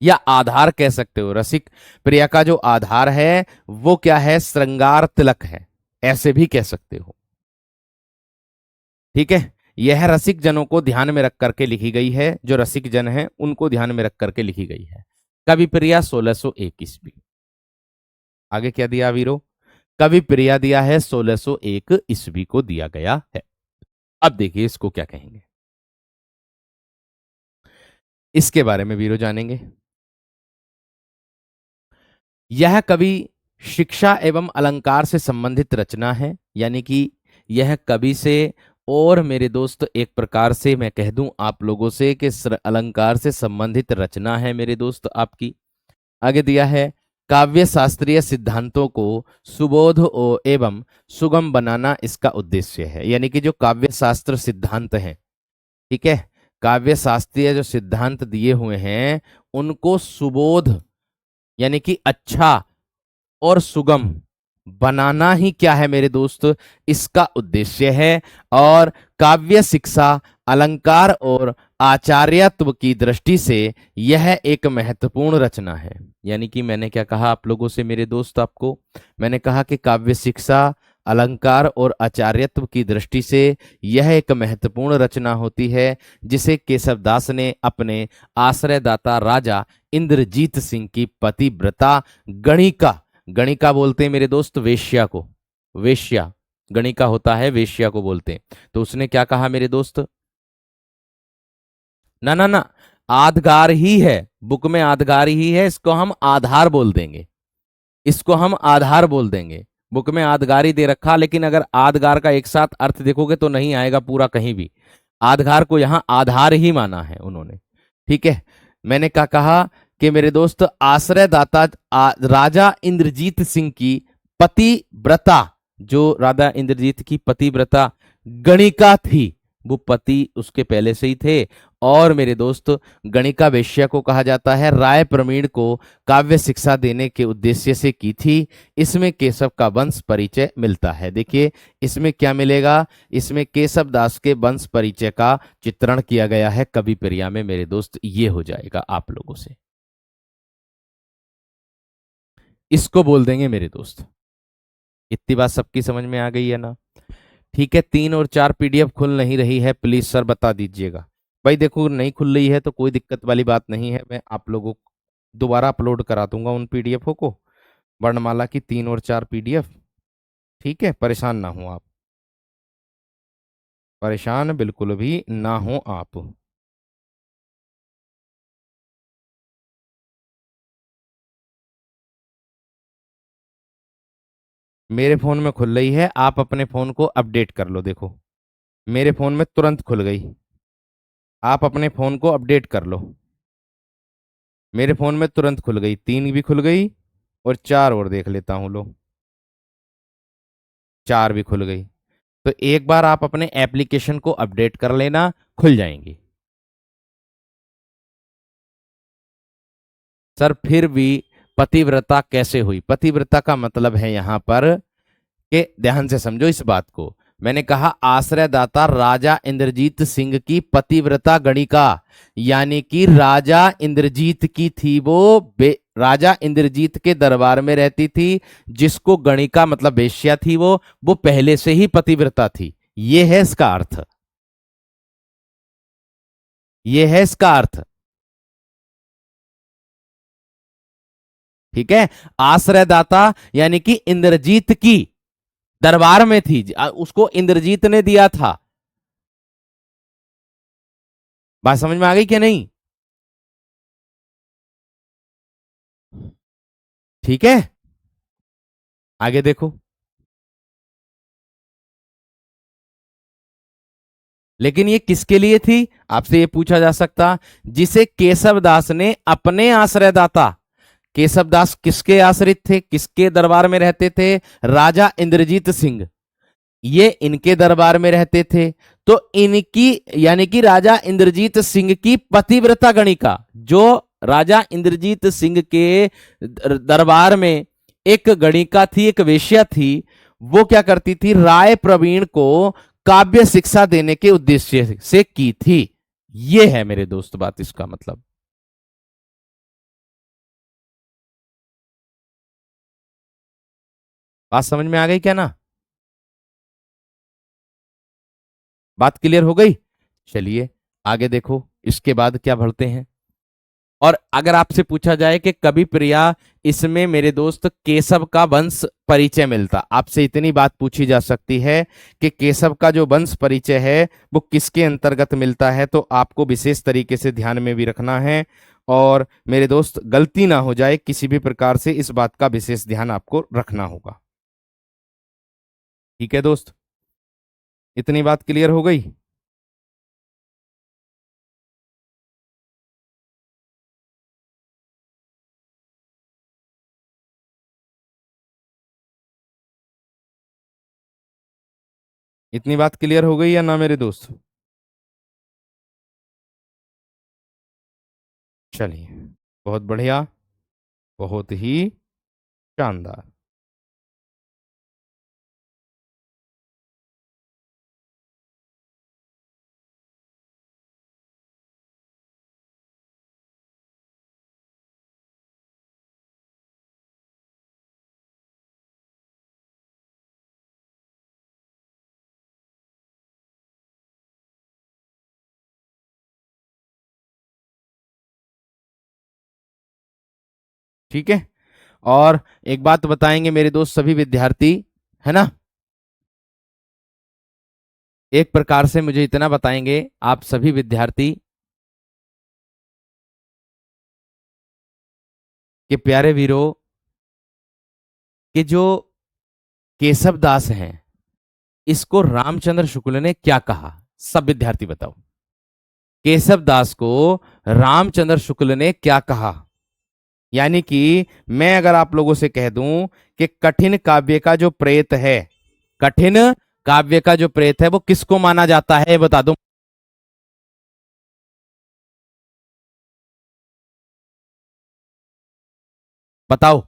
Speaker 1: या आधार कह सकते हो। रसिक प्रिया का जो आधार है वो क्या है? श्रृंगार तिलक है, ऐसे भी कह सकते हो। ठीक है। यह रसिक जनों को ध्यान में रख करके लिखी गई है, जो रसिक जन है उनको ध्यान में रख करके लिखी गई है। कवि प्रिया 1601 ईस्वी। आगे क्या दिया वीरो? कवि प्रिया दिया है 1601 ईस्वी को दिया गया है। अब देखिए इसको क्या कहेंगे, इसके बारे में वीरो जानेंगे। यह कवि शिक्षा एवं अलंकार से संबंधित रचना है, यानी कि यह कवि से, और मेरे दोस्त एक प्रकार से मैं कह दूं आप लोगों से कि अलंकार से संबंधित रचना है मेरे दोस्त आपकी। आगे दिया है, काव्य शास्त्रीय सिद्धांतों को सुबोध एवं सुगम बनाना इसका उद्देश्य है। यानी कि जो काव्य शास्त्र सिद्धांत हैं, ठीक है, काव्य शास्त्रीय जो सिद्धांत दिए हुए हैं उनको सुबोध यानी कि अच्छा और सुगम बनाना ही क्या है मेरे दोस्त? इसका उद्देश्य है। और काव्य शिक्षा, अलंकार और आचार्यत्व की दृष्टि से यह एक महत्वपूर्ण रचना है। यानी कि मैंने क्या कहा आप लोगों से मेरे दोस्त? आपको मैंने कहा कि काव्य शिक्षा, अलंकार और आचार्यत्व की दृष्टि से यह एक महत्वपूर्ण रचना होती है, जिसे केशवदास ने अपने आश्रयदाता राजा इंद्रजीत सिंह की पतिव्रता गणिका, गणिका बोलते हैं मेरे दोस्त वेश्या को, वेश्या, गणिका होता है, वेश्या को बोलते हैं। तो उसने क्या कहा मेरे दोस्त? ना ना ना, आधगार ही है, बुक में आधगार ही है, इसको हम आधार बोल देंगे, इसको हम आधार बोल देंगे। बुक में आधगार ही दे रखा, लेकिन अगर आधगार का एक साथ अर्थ देखोगे तो नहीं आएगा पूरा कहीं भी। आधगार को यहां आधार ही माना है उन्होंने। ठीक है। मैंने क्या कहा कि मेरे दोस्त आश्रयदाता राजा इंद्रजीत सिंह की पतिव्रता, जो राजा इंद्रजीत की पतिव्रता गणिका थी, वो पति उसके पहले से ही थे। और मेरे दोस्त गणिका वेश्या को कहा जाता है, राय प्रवीण को काव्य शिक्षा देने के उद्देश्य से की थी। इसमें केशव का वंश परिचय मिलता है। देखिए इसमें क्या मिलेगा? इसमें केशव दास के वंश परिचय का चित्रण किया गया है कवि प्रिया में मेरे दोस्त। ये हो जाएगा आप लोगों से, इसको बोल देंगे मेरे दोस्त। इतनी बात सबकी समझ में आ गई है ना? ठीक है। 3 और 4 पीडीएफ खुल नहीं रही है, प्लीज सर बता दीजिएगा। भाई देखो नहीं खुल रही है तो कोई दिक्कत वाली बात नहीं है, मैं आप लोगों को दोबारा अपलोड करा दूंगा उन पीडीएफों को, वर्णमाला की 3 और 4 पीडीएफ। ठीक है, परेशान ना हो आप, परेशान बिल्कुल भी ना हो आप। मेरे फोन में खुल रही है, आप अपने फोन को अपडेट कर लो। देखो मेरे फोन में तुरंत खुल गई, आप अपने फोन को अपडेट कर लो। मेरे फोन में तुरंत खुल गई, 3 भी खुल गई, और 4 और देख लेता हूं लो, 4 भी खुल गई। तो एक बार आप अपने एप्लीकेशन को अपडेट कर लेना, खुल जाएंगी। सर फिर भी पतिव्रता कैसे हुई? पतिव्रता का मतलब है यहां पर कि ध्यान से समझो इस बात को। मैंने कहा आश्रयदाता राजा इंद्रजीत सिंह की पतिव्रता गणिका, यानी कि राजा इंद्रजीत की थी वो, राजा इंद्रजीत के दरबार में रहती थी, जिसको गणिका मतलब वेश्या थी वो पहले से ही पतिव्रता थी। ये है इसका अर्थ, ये है इसका अर्थ। ठीक है, आश्रयदाता यानी कि इंद्रजीत की दरबार में थी, उसको इंद्रजीत ने दिया था। बात समझ में आ गई क्या नहीं? ठीक है, आगे देखो। लेकिन ये किसके लिए थी, आपसे ये पूछा जा सकता। जिसे केशव दास ने अपने आश्रयदाता, केशव दास किसके आश्रित थे, किसके दरबार में रहते थे? राजा इंद्रजीत सिंह, ये इनके दरबार में रहते थे। तो इनकी यानी कि राजा इंद्रजीत सिंह की पतिव्रता गणिका, जो राजा इंद्रजीत सिंह के दरबार में एक गणिका थी, एक वेश्या थी, वो क्या करती थी, राय प्रवीण को काव्य शिक्षा देने के उद्देश्य से की थी। ये है मेरे दोस्त बात, इसका मतलब। बात समझ में आ गई क्या ना? बात क्लियर हो गई? चलिए आगे देखो, इसके बाद क्या बढ़ते हैं। और अगर आपसे पूछा जाए कि कवि प्रिया, इसमें मेरे दोस्त केशव का वंश परिचय मिलता, आपसे इतनी बात पूछी जा सकती है कि केशव का जो वंश परिचय है वो किसके अंतर्गत मिलता है, तो आपको विशेष तरीके से ध्यान में भी रखना है। और मेरे दोस्त गलती ना हो जाए किसी भी प्रकार से, इस बात का विशेष ध्यान आपको रखना होगा। ठीक है दोस्त, इतनी बात क्लियर हो गई? इतनी बात क्लियर हो गई या ना मेरे दोस्त? चलिए, बहुत बढ़िया, बहुत ही शानदार। ठीक है, और एक बात बताएंगे मेरे दोस्त सभी विद्यार्थी, है ना, एक प्रकार से मुझे इतना बताएंगे आप सभी विद्यार्थी कि प्यारे वीरों, कि जो केशव दास हैं, इसको रामचंद्र शुक्ल ने क्या कहा? सब विद्यार्थी बताओ, केशव दास को रामचंद्र शुक्ल ने क्या कहा? यानी कि मैं अगर आप लोगों से कह दूं कि कठिन काव्य का जो प्रेत है, कठिन काव्य का जो प्रेत है वो किसको माना जाता है, बता दो। बताओ।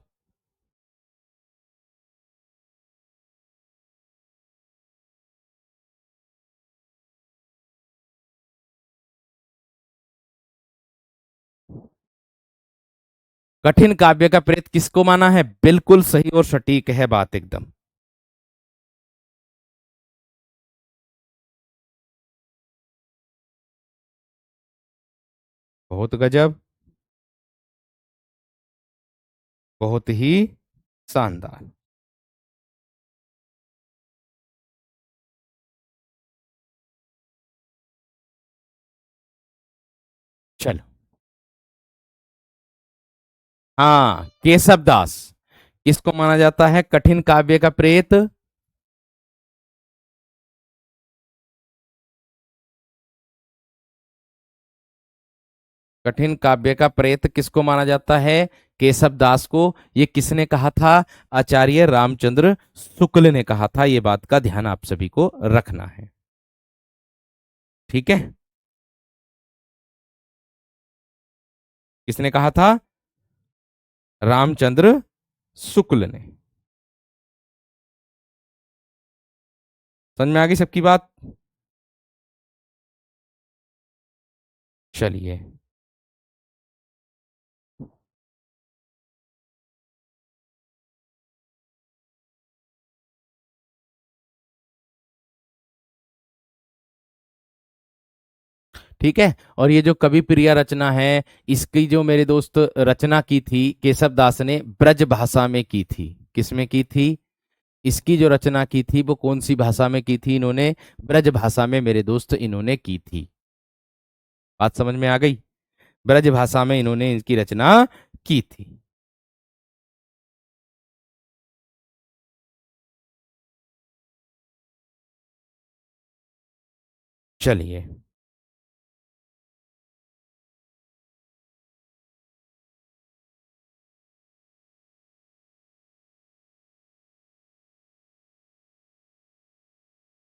Speaker 1: कठिन काव्य का प्रेत किसको माना है? बिल्कुल सही और सटीक है बात एकदम। बहुत गजब, बहुत ही शानदार। चलो, हाँ केशव दास, किसको माना जाता है कठिन काव्य का प्रेत? कठिन काव्य का प्रेत किसको माना जाता है? केशव दास को। ये किसने कहा था? आचार्य रामचंद्र शुक्ल ने कहा था। ये बात का ध्यान आप सभी को रखना है, ठीक है। किसने कहा था? रामचंद्र शुक्ल ने। समझ में आ गई सबकी बात? चलिए, ठीक है। और ये जो कवि प्रिया रचना है, इसकी जो मेरे दोस्त रचना की थी केशव दास ने, ब्रज भाषा में की थी। किसमें की थी? इसकी जो रचना की थी वो कौन सी भाषा में की थी? इन्होंने ब्रज भाषा में मेरे दोस्त इन्होंने की थी। बात समझ में आ गई? ब्रज भाषा में इन्होंने इनकी रचना की थी। चलिए,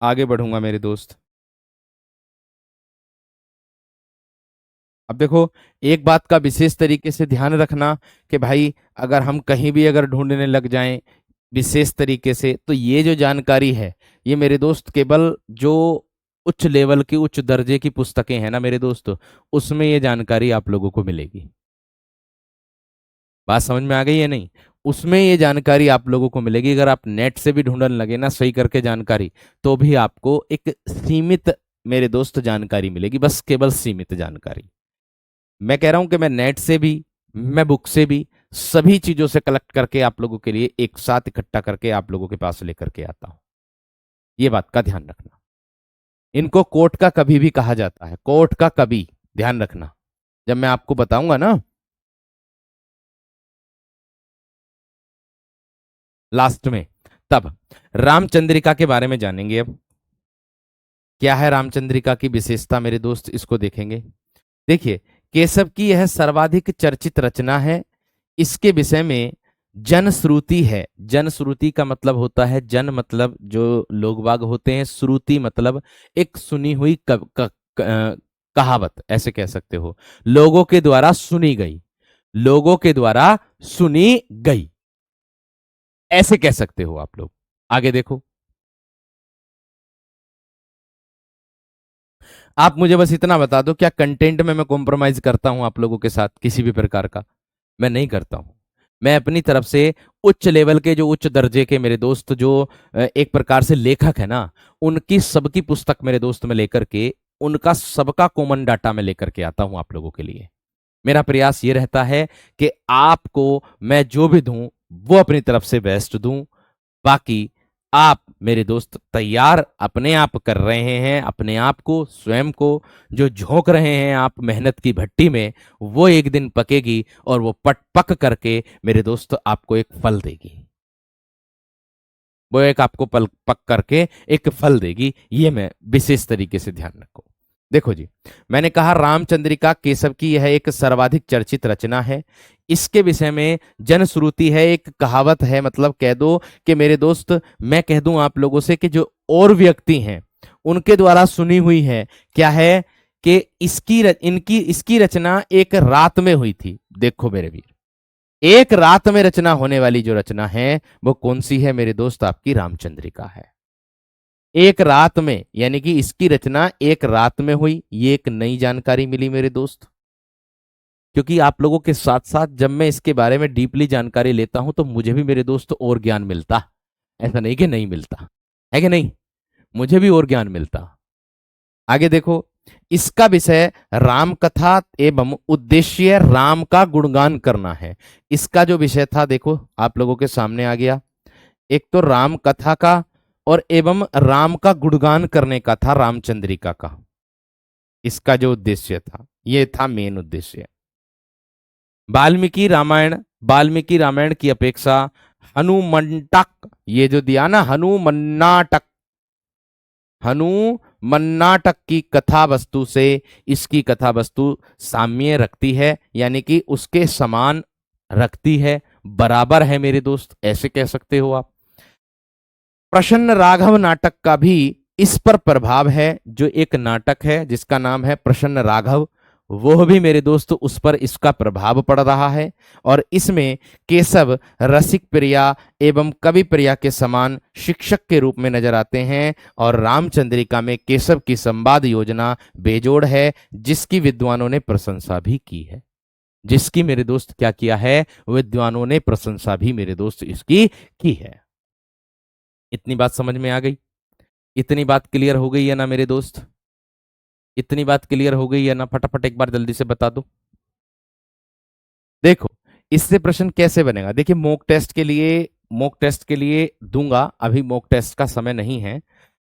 Speaker 1: आगे बढ़ूंगा मेरे दोस्त। अब देखो, एक बात का विशेष तरीके से ध्यान रखना कि भाई अगर हम कहीं भी अगर ढूंढने लग जाएं विशेष तरीके से, तो ये जो जानकारी है ये मेरे दोस्त केवल जो उच्च लेवल की उच्च दर्जे की पुस्तकें हैं ना मेरे दोस्त, उसमें ये जानकारी आप लोगों को मिलेगी। बात समझ में आ गई है नहीं? उसमें ये जानकारी आप लोगों को मिलेगी। अगर आप नेट से भी ढूंढने लगे ना सही करके जानकारी, तो भी आपको एक सीमित मेरे दोस्त जानकारी मिलेगी, बस केवल सीमित जानकारी। मैं कह रहा हूं कि मैं नेट से भी, मैं बुक से भी, सभी चीजों से कलेक्ट करके आप लोगों के लिए एक साथ इकट्ठा करके आप लोगों के पास लेकर के आता हूं। ये बात का ध्यान रखना। इनको कोर्ट का कभी भी कहा जाता है, कोर्ट का कभी, ध्यान रखना जब मैं आपको बताऊंगा ना लास्ट में, तब रामचंद्रिका के बारे में जानेंगे। अब क्या है रामचंद्रिका की विशेषता मेरे दोस्त, इसको देखेंगे। देखिए, केशव की यह सर्वाधिक चर्चित रचना है। इसके विषय में जनश्रुति है। जनश्रुति का मतलब होता है, जन मतलब जो लोग बाग होते हैं, श्रुति मतलब एक सुनी हुई कहावत, ऐसे कह सकते हो। लोगों के द्वारा सुनी गई, लोगों के द्वारा सुनी गई, ऐसे कह सकते हो आप लोग। आगे देखो, आप मुझे बस इतना बता दो, क्या कंटेंट में मैं कॉम्प्रोमाइज करता हूं आप लोगों के साथ किसी भी प्रकार का? मैं नहीं करता हूं। मैं अपनी तरफ से उच्च लेवल के, जो उच्च दर्जे के मेरे दोस्त, जो एक प्रकार से लेखक है ना, उनकी सबकी पुस्तक मेरे दोस्त में लेकर के, उनका सबका कॉमन डाटा में लेकर के आता हूं आप लोगों के लिए। मेरा प्रयास ये रहता है कि आपको मैं जो भी दूं वो अपनी तरफ से बेस्ट दूं। बाकी आप मेरे दोस्त तैयार अपने आप कर रहे हैं, अपने आप को, स्वयं को जो झोंक रहे हैं आप मेहनत की भट्टी में, वो एक दिन पकेगी और वो पक करके मेरे दोस्त आपको एक फल देगी। वो एक आपको पल पक करके एक फल देगी। ये मैं विशेष तरीके से ध्यान रखो। देखो जी, मैंने कहा रामचंद्रिका केशव की यह एक सर्वाधिक चर्चित रचना है। इसके विषय में जनश्रुति है, एक कहावत है, मतलब कह दो कि मेरे दोस्त, मैं कह दूं आप लोगों से कि जो और व्यक्ति हैं उनके द्वारा सुनी हुई है। क्या है कि इसकी रचना एक रात में हुई थी। देखो मेरे वीर, एक रात में रचना होने वाली जो रचना है वो कौन सी है मेरे दोस्त? आपकी रामचंद्रिका है। एक रात में, यानी कि इसकी रचना एक रात में हुई। ये एक नई जानकारी मिली मेरे दोस्त, क्योंकि आप लोगों के साथ साथ जब मैं इसके बारे में डीपली जानकारी लेता हूं तो मुझे भी मेरे दोस्त और ज्ञान मिलता। ऐसा नहीं कि नहीं मिलता, है कि नहीं? मुझे भी और ज्ञान मिलता। आगे देखो, इसका विषय राम कथा एवं उद्देश्य राम का गुणगान करना है। इसका जो विषय था देखो आप लोगों के सामने आ गया। एक तो राम कथा का और एवं राम का गुणगान करने का था रामचंद्रिका का। इसका जो उद्देश्य था, ये था मेन उद्देश्य। वाल्मीकि रामायण की अपेक्षा हनुमंटक, ये जो दिया ना हनुमन्नाटक, हनुमन्नाटक की कथा वस्तु से इसकी कथा वस्तु साम्य रखती है, यानी कि उसके समान रखती है, बराबर है मेरे दोस्त, ऐसे कह सकते हो आप। प्रसन्न राघव नाटक का भी इस पर प्रभाव है, जो एक नाटक है जिसका नाम है प्रसन्न राघव, वो भी मेरे दोस्त उस पर इसका प्रभाव पड़ रहा है। और इसमें केशव रसिक प्रिया एवं कवि प्रिया के समान शिक्षक के रूप में नजर आते हैं, और रामचंद्रिका में केशव की संवाद योजना बेजोड़ है, जिसकी विद्वानों ने प्रशंसा भी की है, जिसकी मेरे दोस्त क्या किया है, विद्वानों ने प्रशंसा भी मेरे दोस्त इसकी की है। इतनी बात समझ में आ गई? इतनी बात क्लियर हो गई है ना मेरे दोस्त? इतनी बात क्लियर हो गई है ना? फटाफट एक बार जल्दी से बता दो। देखो, इससे प्रश्न कैसे बनेगा, देखिए मॉक टेस्ट के लिए दूंगा, अभी मॉक टेस्ट का समय नहीं है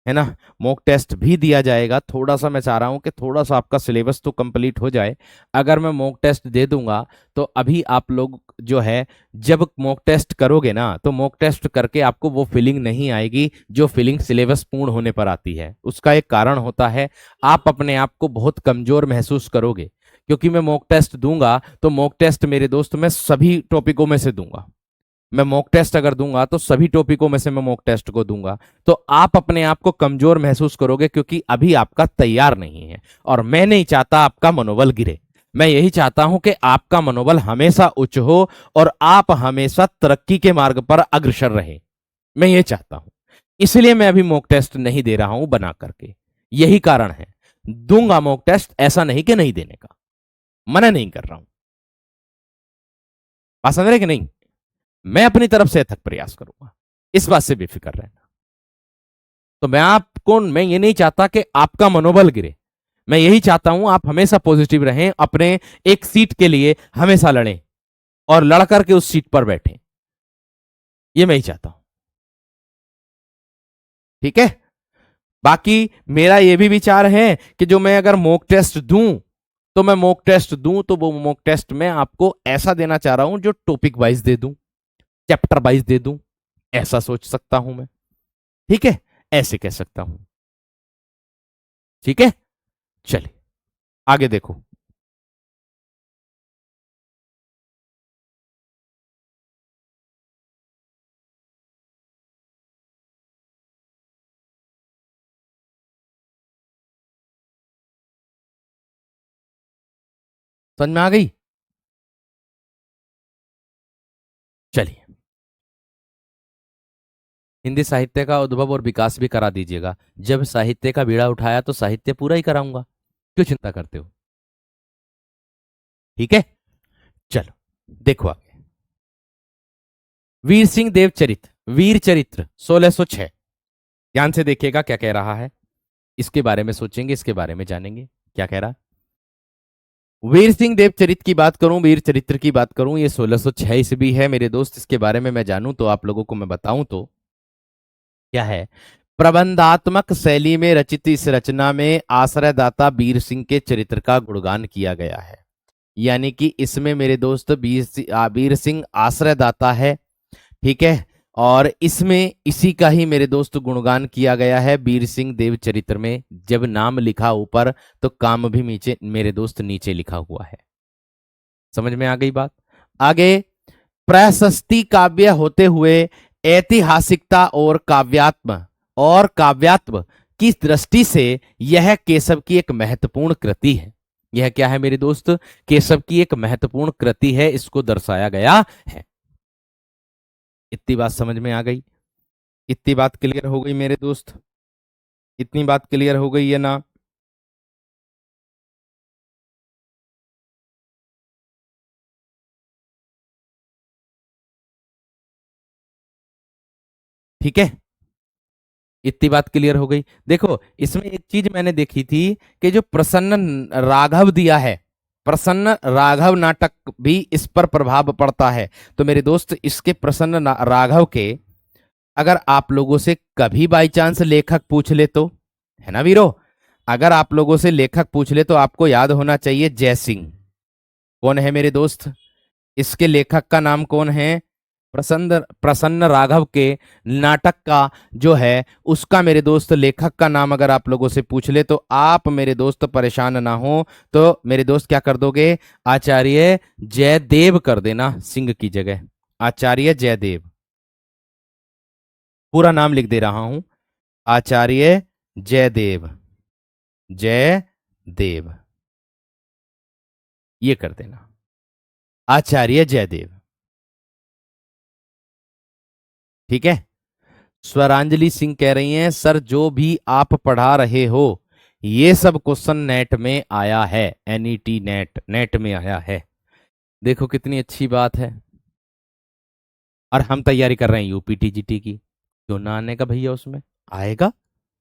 Speaker 1: ना। मॉक टेस्ट भी दिया जाएगा, थोड़ा सा मैं चाह रहा हूं कि थोड़ा सा आपका सिलेबस तो कंप्लीट हो जाए। अगर मैं मॉक टेस्ट दे दूंगा तो अभी आप लोग जो है, जब मॉक टेस्ट करोगे ना, तो मॉक टेस्ट करके आपको वो फीलिंग नहीं आएगी जो फीलिंग सिलेबस पूर्ण होने पर आती है। उसका एक कारण होता है, आप अपने आप को बहुत कमजोर महसूस करोगे, क्योंकि मैं मॉक टेस्ट दूंगा तो मॉक टेस्ट मेरे दोस्त मैं सभी टॉपिकों में से दूंगा। मैं मॉक टेस्ट अगर दूंगा तो सभी टॉपिकों में से मैं मॉक टेस्ट को दूंगा, तो आप अपने आप को कमजोर महसूस करोगे, क्योंकि अभी आपका तैयार नहीं है, और मैं नहीं चाहता आपका मनोबल गिरे। मैं यही चाहता हूं कि आपका मनोबल हमेशा उच्च हो और आप हमेशा तरक्की के मार्ग पर अग्रसर रहे। मैं ये चाहता हूं, इसलिए मैं अभी मॉक टेस्ट नहीं दे रहा हूं बना करके, यही कारण है। दूंगा मॉक टेस्ट, ऐसा नहीं कि नहीं देने का, मना नहीं कर रहा हूं। बात समझ रहे कि नहीं? मैं अपनी तरफ से अथक प्रयास करूंगा, इस बात से बेफिक्र रहना। तो मैं ये नहीं चाहता कि आपका मनोबल गिरे, मैं यही चाहता हूं आप हमेशा पॉजिटिव रहें, अपने एक सीट के लिए हमेशा लड़ें और लड़ करके उस सीट पर बैठें, ये मैं ही चाहता हूं। ठीक है? बाकी मेरा ये भी विचार है कि जो मैं अगर मॉक टेस्ट दूं, तो मैं मॉक टेस्ट दूं तो वो मॉक टेस्ट में आपको ऐसा देना चाह रहा हूं जो टॉपिक वाइज दे दूं, चैप्टर वाइज दे दूं, ऐसा सोच सकता हूं मैं। ठीक है, ऐसे कह सकता हूं। ठीक है, चलिए आगे देखो। समझ में आ गई? चलिए, हिंदी साहित्य का उद्भव और विकास भी करा दीजिएगा। जब साहित्य का बीड़ा उठाया तो साहित्य पूरा ही कराऊंगा, क्यों चिंता करते हो? ठीक है, चलो देखो आगे। वीर सिंह देव चरित्र, वीर चरित्र 1606, ध्यान से देखिएगा क्या कह रहा है, इसके बारे में सोचेंगे, इसके बारे में जानेंगे क्या कह रहा है। वीर सिंह देव चरित्र की बात करूं, वीर चरित्र की बात करूं, ये 1606 ईस्वी है मेरे दोस्त। इसके बारे में मैं जानूं तो आप लोगों को मैं बताऊं तो क्या है, प्रबंधात्मक शैली में रचित इस रचना में आश्रयदाता वीर सिंह के चरित्र का गुणगान किया गया है। यानी कि इसमें मेरे दोस्त वीर सिंह आश्रयदाता है, ठीक है, और इसमें इसी का ही मेरे दोस्त गुणगान किया गया है वीर सिंह देव चरित्र में। जब नाम लिखा ऊपर तो काम भी नीचे मेरे दोस्त नीचे लिखा हुआ है। समझ में आ गई बात? आगे, प्रशस्ति काव्य होते हुए ऐतिहासिकता और काव्यात्म की दृष्टि से यह केशव की एक महत्वपूर्ण कृति है। यह क्या है मेरे दोस्त? केशव की एक महत्वपूर्ण कृति है, इसको दर्शाया गया है। इतनी बात समझ में आ गई? इतनी बात क्लियर हो गई मेरे दोस्त? इतनी बात क्लियर हो गई है ना? ठीक है, इतनी बात क्लियर हो गई। देखो, इसमें एक चीज मैंने देखी थी कि जो प्रसन्न राघव दिया है, प्रसन्न राघव नाटक भी इस पर प्रभाव पड़ता है। तो मेरे दोस्त, इसके राघव के अगर आप लोगों से कभी बाई चांस लेखक पूछ ले तो, है ना वीरो, अगर आप लोगों से लेखक पूछ ले तो आपको याद होना चाहिए जय सिंह। कौन है मेरे दोस्त? इसके लेखक का नाम कौन है? प्रसन्न प्रसन्न राघव के नाटक का जो है उसका मेरे दोस्त लेखक का नाम अगर आप लोगों से पूछ ले तो आप मेरे दोस्त परेशान ना हो, तो मेरे दोस्त क्या कर दोगे, आचार्य जयदेव कर देना सिंह की जगह। आचार्य जयदेव, पूरा नाम लिख दे रहा हूं, आचार्य जयदेव, जयदेव, ये कर देना, आचार्य जयदेव। ठीक है। स्वरांजलि सिंह कह रही हैं सर जो भी आप पढ़ा रहे हो ये सब क्वेश्चन नेट में आया है, एनईटी नेट नेट में आया है। देखो कितनी अच्छी बात है। और हम तैयारी कर रहे हैं यूपीटीजीटी की, क्यों ना आने का भैया, उसमें आएगा,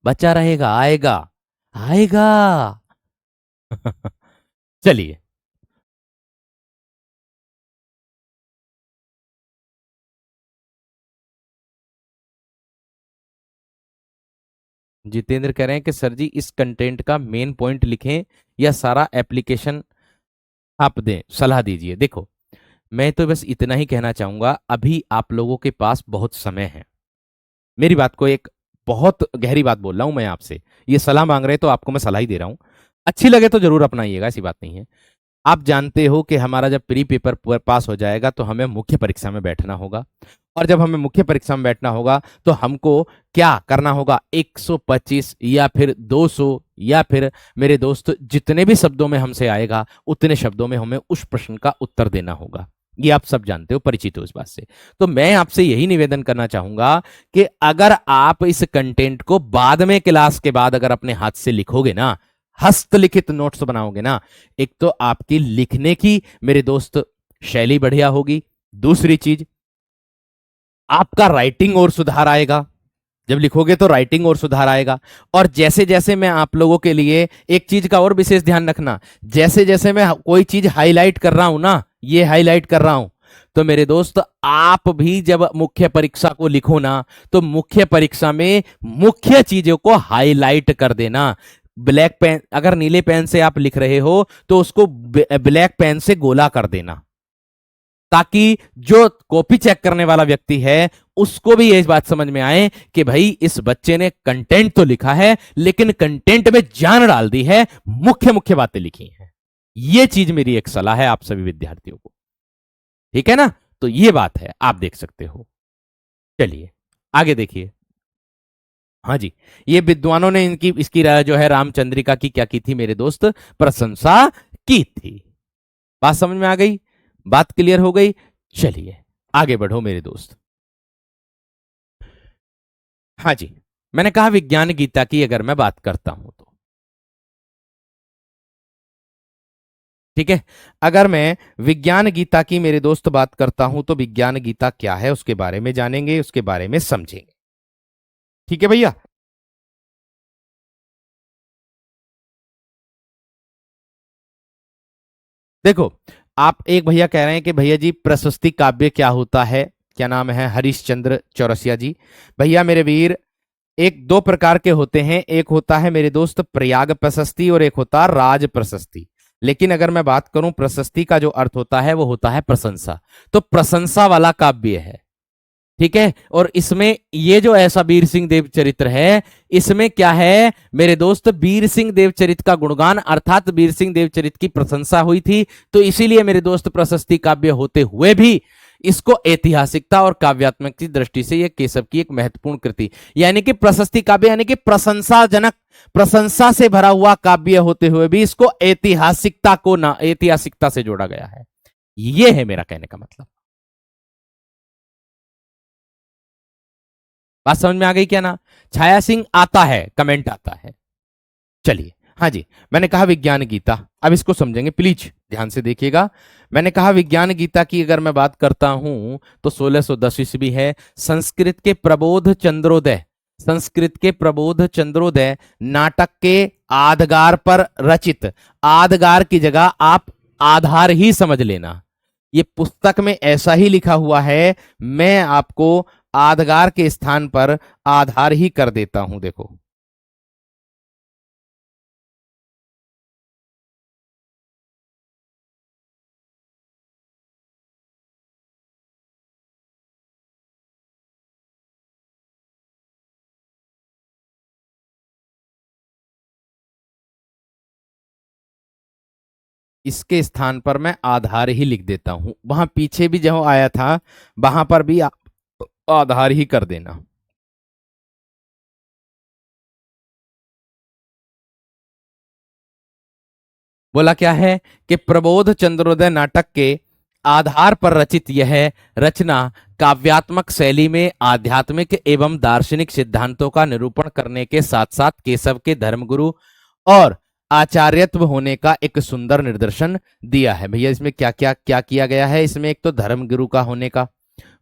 Speaker 1: बचा रहेगा, आएगा, आएगा। चलिए। जितेंद्र कह रहे हैं कि सर जी इस कंटेंट का मेन पॉइंट लिखें या सारा एप्लीकेशन आप दें, सलाह दीजिए। देखो, मैं तो बस इतना ही कहना चाहूंगा, अभी आप लोगों के पास बहुत समय है। मेरी बात को एक बहुत गहरी बात बोल रहा हूं मैं आपसे, ये सलाह मांग रहे हैं तो आपको मैं सलाह ही दे रहा हूं, अच्छी लगे तो जरूर अपनाइएगा, ऐसी बात नहीं है। आप जानते हो कि हमारा जब प्री पेपर पास हो जाएगा तो हमें मुख्य परीक्षा में बैठना होगा, और जब हमें मुख्य परीक्षा में बैठना होगा तो हमको क्या करना होगा, 125 या फिर 200 या फिर मेरे दोस्त जितने भी शब्दों में हमसे आएगा उतने शब्दों में हमें उस प्रश्न का उत्तर देना होगा। ये आप सब जानते हो, परिचित हो इस बात से। तो मैं आपसे यही निवेदन करना चाहूंगा कि अगर आप इस कंटेंट को बाद में क्लास के बाद अगर अपने हाथ से लिखोगे ना, हस्तलिखित नोट्स बनाओगे ना, एक तो आपकी लिखने की मेरे दोस्त शैली बढ़िया होगी, दूसरी चीज आपका राइटिंग और सुधार आएगा, जब लिखोगे तो राइटिंग और सुधार आएगा। और जैसे जैसे मैं आप लोगों के लिए एक चीज का और विशेष ध्यान रखना, जैसे जैसे मैं कोई चीज हाईलाइट कर रहा हूं ना, ये हाईलाइट कर रहा हूं, तो मेरे दोस्त आप भी जब मुख्य परीक्षा को लिखो ना, तो मुख्य परीक्षा में मुख्य चीजों को हाईलाइट कर देना। ब्लैक पेन, अगर नीले पेन से आप लिख रहे हो तो उसको ब्लैक पेन से गोला कर देना, ताकि जो कॉपी चेक करने वाला व्यक्ति है उसको भी ये बात समझ में आए कि भाई इस बच्चे ने कंटेंट तो लिखा है लेकिन कंटेंट में जान डाल दी है, मुख्य मुख्य बातें लिखी हैं। ये चीज मेरी एक सलाह है आप सभी विद्यार्थियों को, ठीक है ना। तो ये बात है, आप देख सकते हो। चलिए आगे देखिए। हाँ जी, ये विद्वानों ने इनकी इसकी जो है रामचंद्रिका की क्या की थी मेरे दोस्त, प्रशंसा की थी। बात समझ में आ गई, बात क्लियर हो गई। चलिए आगे बढ़ो मेरे दोस्त। हाँ जी, मैंने कहा विज्ञान गीता की अगर मैं बात करता हूं तो, ठीक है, अगर मैं विज्ञान गीता की मेरे दोस्त बात करता हूं तो विज्ञान गीता क्या है उसके बारे में जानेंगे, उसके बारे में समझेंगे। ठीक है भैया। देखो, आप एक भैया कह रहे हैं कि भैया जी प्रशस्ति काव्य क्या होता है, क्या नाम है, हरीशचंद्र चौरसिया जी। भैया मेरे वीर, एक दो प्रकार के होते हैं, एक होता है मेरे दोस्त प्रयाग प्रशस्ति और एक होता है राज प्रशस्ति। लेकिन अगर मैं बात करूं प्रशस्ति का जो अर्थ होता है वो होता है प्रशंसा, तो प्रशंसा वाला काव्य है। ठीक है, और इसमें ये जो ऐसा वीर सिंह देव चरित्र है, इसमें क्या है मेरे दोस्त, वीर सिंह देव चरित्र का गुणगान अर्थात वीर सिंह देव चरित्र की प्रशंसा हुई थी। तो इसीलिए मेरे दोस्त प्रशस्ति काव्य होते हुए भी इसको ऐतिहासिकता और काव्यात्मक की दृष्टि से यह केशव की एक महत्वपूर्ण कृति, यानी कि प्रशस्ति काव्य यानी कि प्रशंसाजनक, प्रशंसा से भरा हुआ काव्य होते हुए भी इसको ऐतिहासिकता को ना ऐतिहासिकता से जोड़ा गया है। यह है मेरा कहने का मतलब। बात समझ में आ गई क्या ना। छाया सिंह आता है, कमेंट आता है। चलिए, हाँ जी, मैंने कहा विज्ञान गीता, अब इसको समझेंगे, प्लीज ध्यान से देखिएगा। मैंने कहा विज्ञान गीता की अगर मैं बात करता हूं तो 1610 ईस्वी है। संस्कृत के प्रबोध चंद्रोदय, संस्कृत के प्रबोध चंद्रोदय नाटक के आधगार पर रचित, आधगार की जगह आप आधार ही समझ लेना, ये पुस्तक में ऐसा ही लिखा हुआ है, मैं आपको आधगार के स्थान पर आधार ही कर देता हूं, देखो। इसके स्थान पर मैं आधार ही लिख देता हूं, वहां पीछे भी जो आया था वहां पर भी आप आधार ही कर देना। बोला क्या है कि प्रबोध चंद्रोदय नाटक के आधार पर रचित यह रचना काव्यात्मक शैली में आध्यात्मिक एवं दार्शनिक सिद्धांतों का निरूपण करने के साथ साथ केशव के धर्मगुरु और आचार्यत्व होने का एक सुंदर निदर्शन दिया है। भैया इसमें क्या क्या क्या किया गया है, इसमें एक तो धर्मगुरु का होने का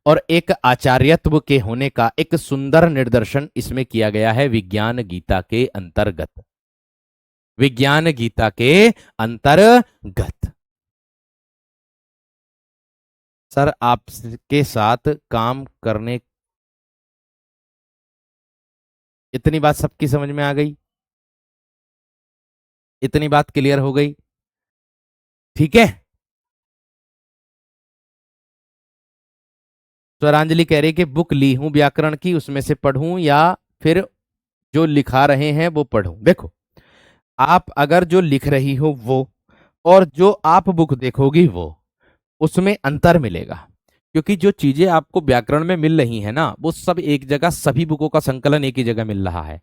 Speaker 1: और एक आचार्यत्व के होने का एक सुंदर निदर्शन इसमें किया गया है विज्ञान गीता के अंतर्गत, विज्ञान गीता के अंतर्गत। सर आपके साथ काम करने, इतनी बात सबकी समझ में आ गई, इतनी बात क्लियर हो गई, ठीक है। स्वरांजलि कह रही कि बुक ली हूं व्याकरण की, उसमें से पढ़ूं या फिर जो लिखा रहे हैं वो पढ़ूं। देखो आप अगर जो लिख रही हो वो और जो आप बुक देखोगी वो, उसमें अंतर मिलेगा, क्योंकि जो चीजें आपको व्याकरण में मिल रही है ना वो सब एक जगह, सभी बुकों का संकलन एक ही जगह मिल रहा है।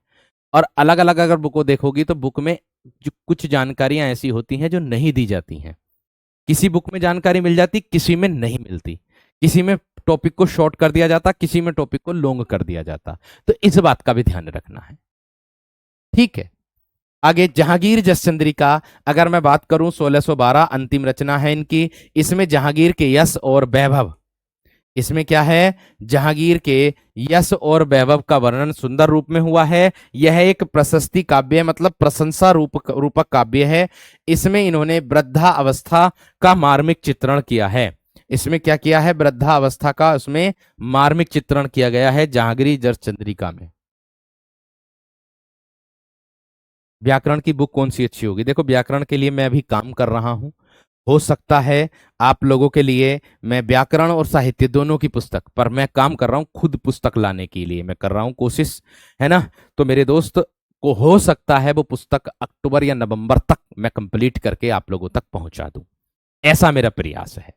Speaker 1: और अलग अलग अगर बुक को देखोगी तो बुक में जो कुछ जानकारियां ऐसी होती हैं जो नहीं दी जाती हैं। किसी बुक में जानकारी मिल जाती, किसी में नहीं मिलती, किसी में टॉपिक को शॉर्ट कर दिया जाता, किसी में टॉपिक को लॉन्ग कर दिया जाता। तो इस बात का भी ध्यान रखना है, ठीक है। आगे जहांगीर जसचंद्रिका, अगर मैं बात करूं 1612 अंतिम रचना है इनकी। इसमें जहांगीर के यश और वैभव, इसमें क्या है, जहांगीर के यश और वैभव का वर्णन सुंदर रूप में हुआ है। यह एक प्रशस्ति काव्य मतलब प्रशंसा रूपक काव्य है। इसमें इन्होंने वृद्धा अवस्था का मार्मिक चित्रण किया है। इसमें क्या किया है, वृद्धा अवस्था का उसमें मार्मिक चित्रण किया गया है जहांगीर जसचंद्रिका में। व्याकरण की बुक कौन सी अच्छी होगी, देखो व्याकरण के लिए मैं अभी काम कर रहा हूं, हो सकता है आप लोगों के लिए मैं व्याकरण और साहित्य दोनों की पुस्तक पर मैं काम कर रहा हूं, खुद पुस्तक लाने के लिए मैं कर रहा हूं कोशिश, है ना। तो मेरे दोस्त को हो सकता है वो पुस्तक अक्टूबर या नवंबर तक मैं कंप्लीट करके आप लोगों तक पहुंचा दूं, ऐसा मेरा प्रयास है,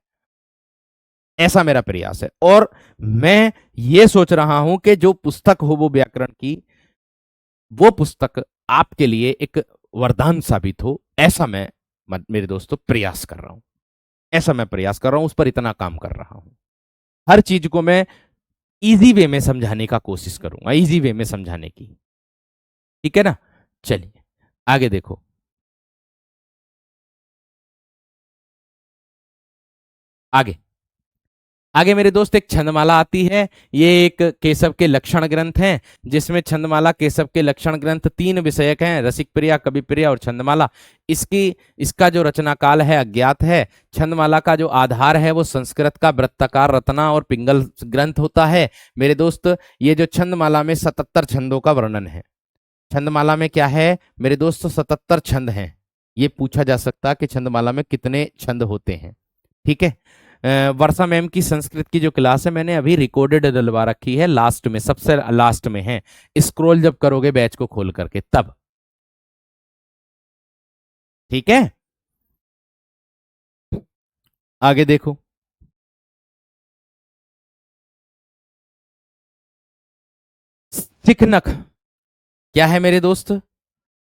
Speaker 1: ऐसा मेरा प्रयास है। और मैं ये सोच रहा हूं कि जो पुस्तक हो वो व्याकरण की, वो पुस्तक आपके लिए एक वरदान साबित हो, ऐसा मैं मेरे दोस्तों प्रयास कर रहा हूं, ऐसा मैं प्रयास कर रहा हूं, उस पर इतना काम कर रहा हूं। हर चीज को मैं इजी वे में समझाने का कोशिश करूंगा, इजी वे में समझाने की, ठीक है ना। चलिए आगे देखो, आगे आगे मेरे दोस्त एक छंदमाला आती है। ये एक केशव के लक्षण ग्रंथ हैं, जिसमें छंदमाला केशव के लक्षण ग्रंथ 3 विषयक हैं, रसिक प्रिया, कवि प्रिया और छंदमाला। इसका जो रचना काल है अज्ञात है। छंदमाला का जो आधार है वो संस्कृत का वृत्ताकार रत्ना और पिंगल ग्रंथ होता है। मेरे दोस्त ये जो छंदमाला में 77 छंदों का वर्णन है, छंदमाला में क्या है मेरे दोस्त, 77 छंद हैं। ये पूछा जा सकता है कि छंदमाला में कितने छंद होते हैं, ठीक है। वर्षा मैम की संस्कृत की जो क्लास है मैंने अभी रिकॉर्डेड डलवा रखी है, लास्ट में, सबसे लास्ट में है, स्क्रॉल जब करोगे बैच को खोल करके तब, ठीक है। आगे देखो, सिखनक क्या है मेरे दोस्त,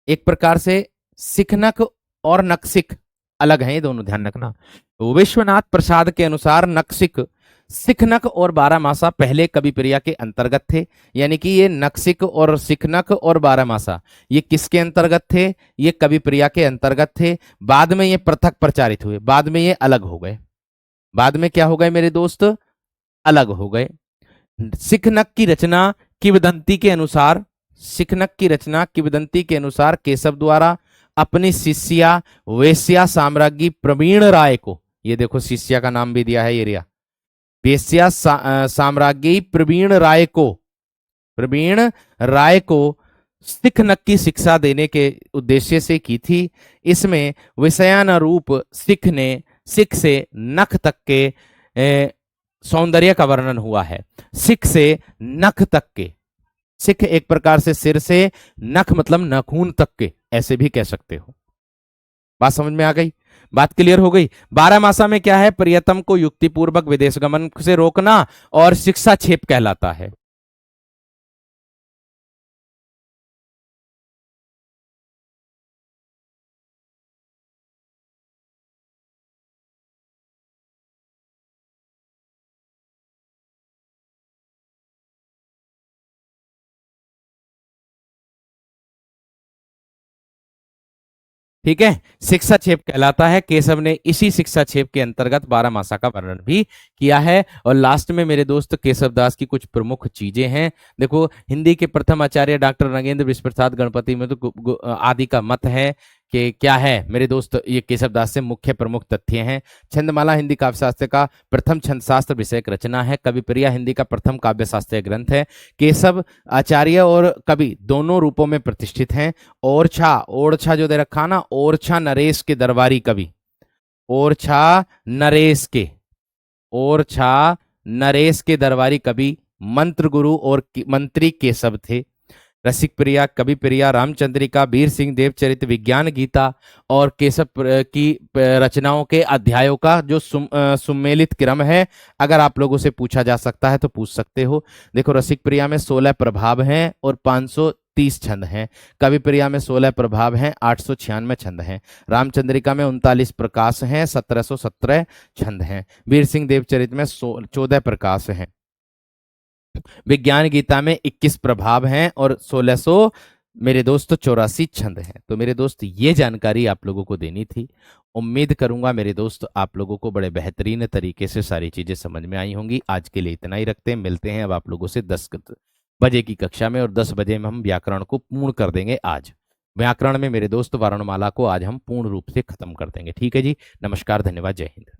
Speaker 1: एक प्रकार से सिखनक और नक्सिक अलग हैं, ये दोनों ध्यान रखना। विश्वनाथ प्रसाद के अनुसार नक्सिक, सिखनक और बारहमासा पहले कवि प्रिया के अंतर्गत थे, यानी कि ये नक्सिक और सिखनक और बारहमासा ये किसके अंतर्गत थे, ये कवि प्रिया के अंतर्गत थे। बाद में ये पृथक प्रचारित हुए, बाद में ये अलग हो गए, बाद में क्या हो गए मेरे दोस्त, अलग हो गए। सिखनक की रचना किंवदंती के अनुसार, सिखनक की रचना किंवदंती के अनुसार केशव द्वारा अपनी शिष्या वेश्या साम्राज्ञी प्रवीण राय को, ये देखो शिष्या का नाम भी दिया है ये रिया, वेश्या साम्राज्ञी प्रवीण राय को, प्रवीण राय को सिखनक की शिक्षा देने के उद्देश्य से की थी। इसमें विषयानुरूप सिख से नख तक के सौंदर्य का वर्णन हुआ है। सिख से नख तक के, सिख एक प्रकार से सिर से, नख मतलब नाखून तक के, ऐसे भी कह सकते हो। बात समझ में आ गई। बात क्लियर हो गई। 12 मासा में क्या है, प्रियतम को युक्तिपूर्वक विदेश गमन से रोकना और शिक्षा छेप कहलाता है। ठीक है, शिक्षा छेप कहलाता है। केशव ने इसी शिक्षा छेप के अंतर्गत 12 मासा का वर्णन भी किया है। और लास्ट में मेरे दोस्त केशव दास की कुछ प्रमुख चीजें हैं। देखो, हिंदी के प्रथम आचार्य डॉक्टर नगेंद्र विश्व प्रसाद गणपति में तो आदि का मत है कि क्या है मेरे दोस्त, ये केशव दास से मुख्य प्रमुख तथ्य हैं। छंदमाला हिंदी काव्य शास्त्र का प्रथम छंद शास्त्र विषयक रचना है। कविप्रिया हिंदी का प्रथम काव्य शास्त्रीय ग्रंथ है। केशव आचार्य और कवि दोनों रूपों में प्रतिष्ठित हैं। ओरछा, ओरछा जो दे रखा ना, ओरछा नरेश के दरबारी कवि, ओरछा नरेश के, ओरछा नरेश के दरबारी कवि मंत्र गुरु और मंत्री केशव थे। रसिक प्रिया, कवि प्रिया, रामचंद्रिका, वीर सिंह देवचरित, विज्ञान गीता और केशव की रचनाओं के अध्यायों का जो सुमेलित क्रम है, अगर आप लोगों से पूछा जा सकता है तो पूछ सकते हो। देखो, रसिक प्रिया में 16 प्रभाव हैं और 530 छंद हैं। कवि प्रिया में 16 प्रभाव हैं, 896 छंद हैं। रामचंद्रिका में 39 प्रकाश हैं, 1717 छंद हैं। वीर सिंह देवचरित में 14 प्रकाश हैं। विज्ञान गीता में 21 प्रभाव हैं और 1600 मेरे दोस्त 84 छंद हैं। तो मेरे दोस्त, ये जानकारी आप लोगों को देनी थी। उम्मीद करूंगा मेरे दोस्त आप लोगों को बड़े बेहतरीन तरीके से सारी चीजें समझ में आई होंगी। आज के लिए इतना ही रखते हैं, मिलते हैं अब आप लोगों से 10 बजे की कक्षा में, और 10 बजे में हम व्याकरण को पूर्ण कर देंगे। आज व्याकरण में मेरे दोस्त वर्णमाला को आज हम पूर्ण रूप से खत्म कर देंगे। ठीक है जी, नमस्कार, धन्यवाद, जय हिंद।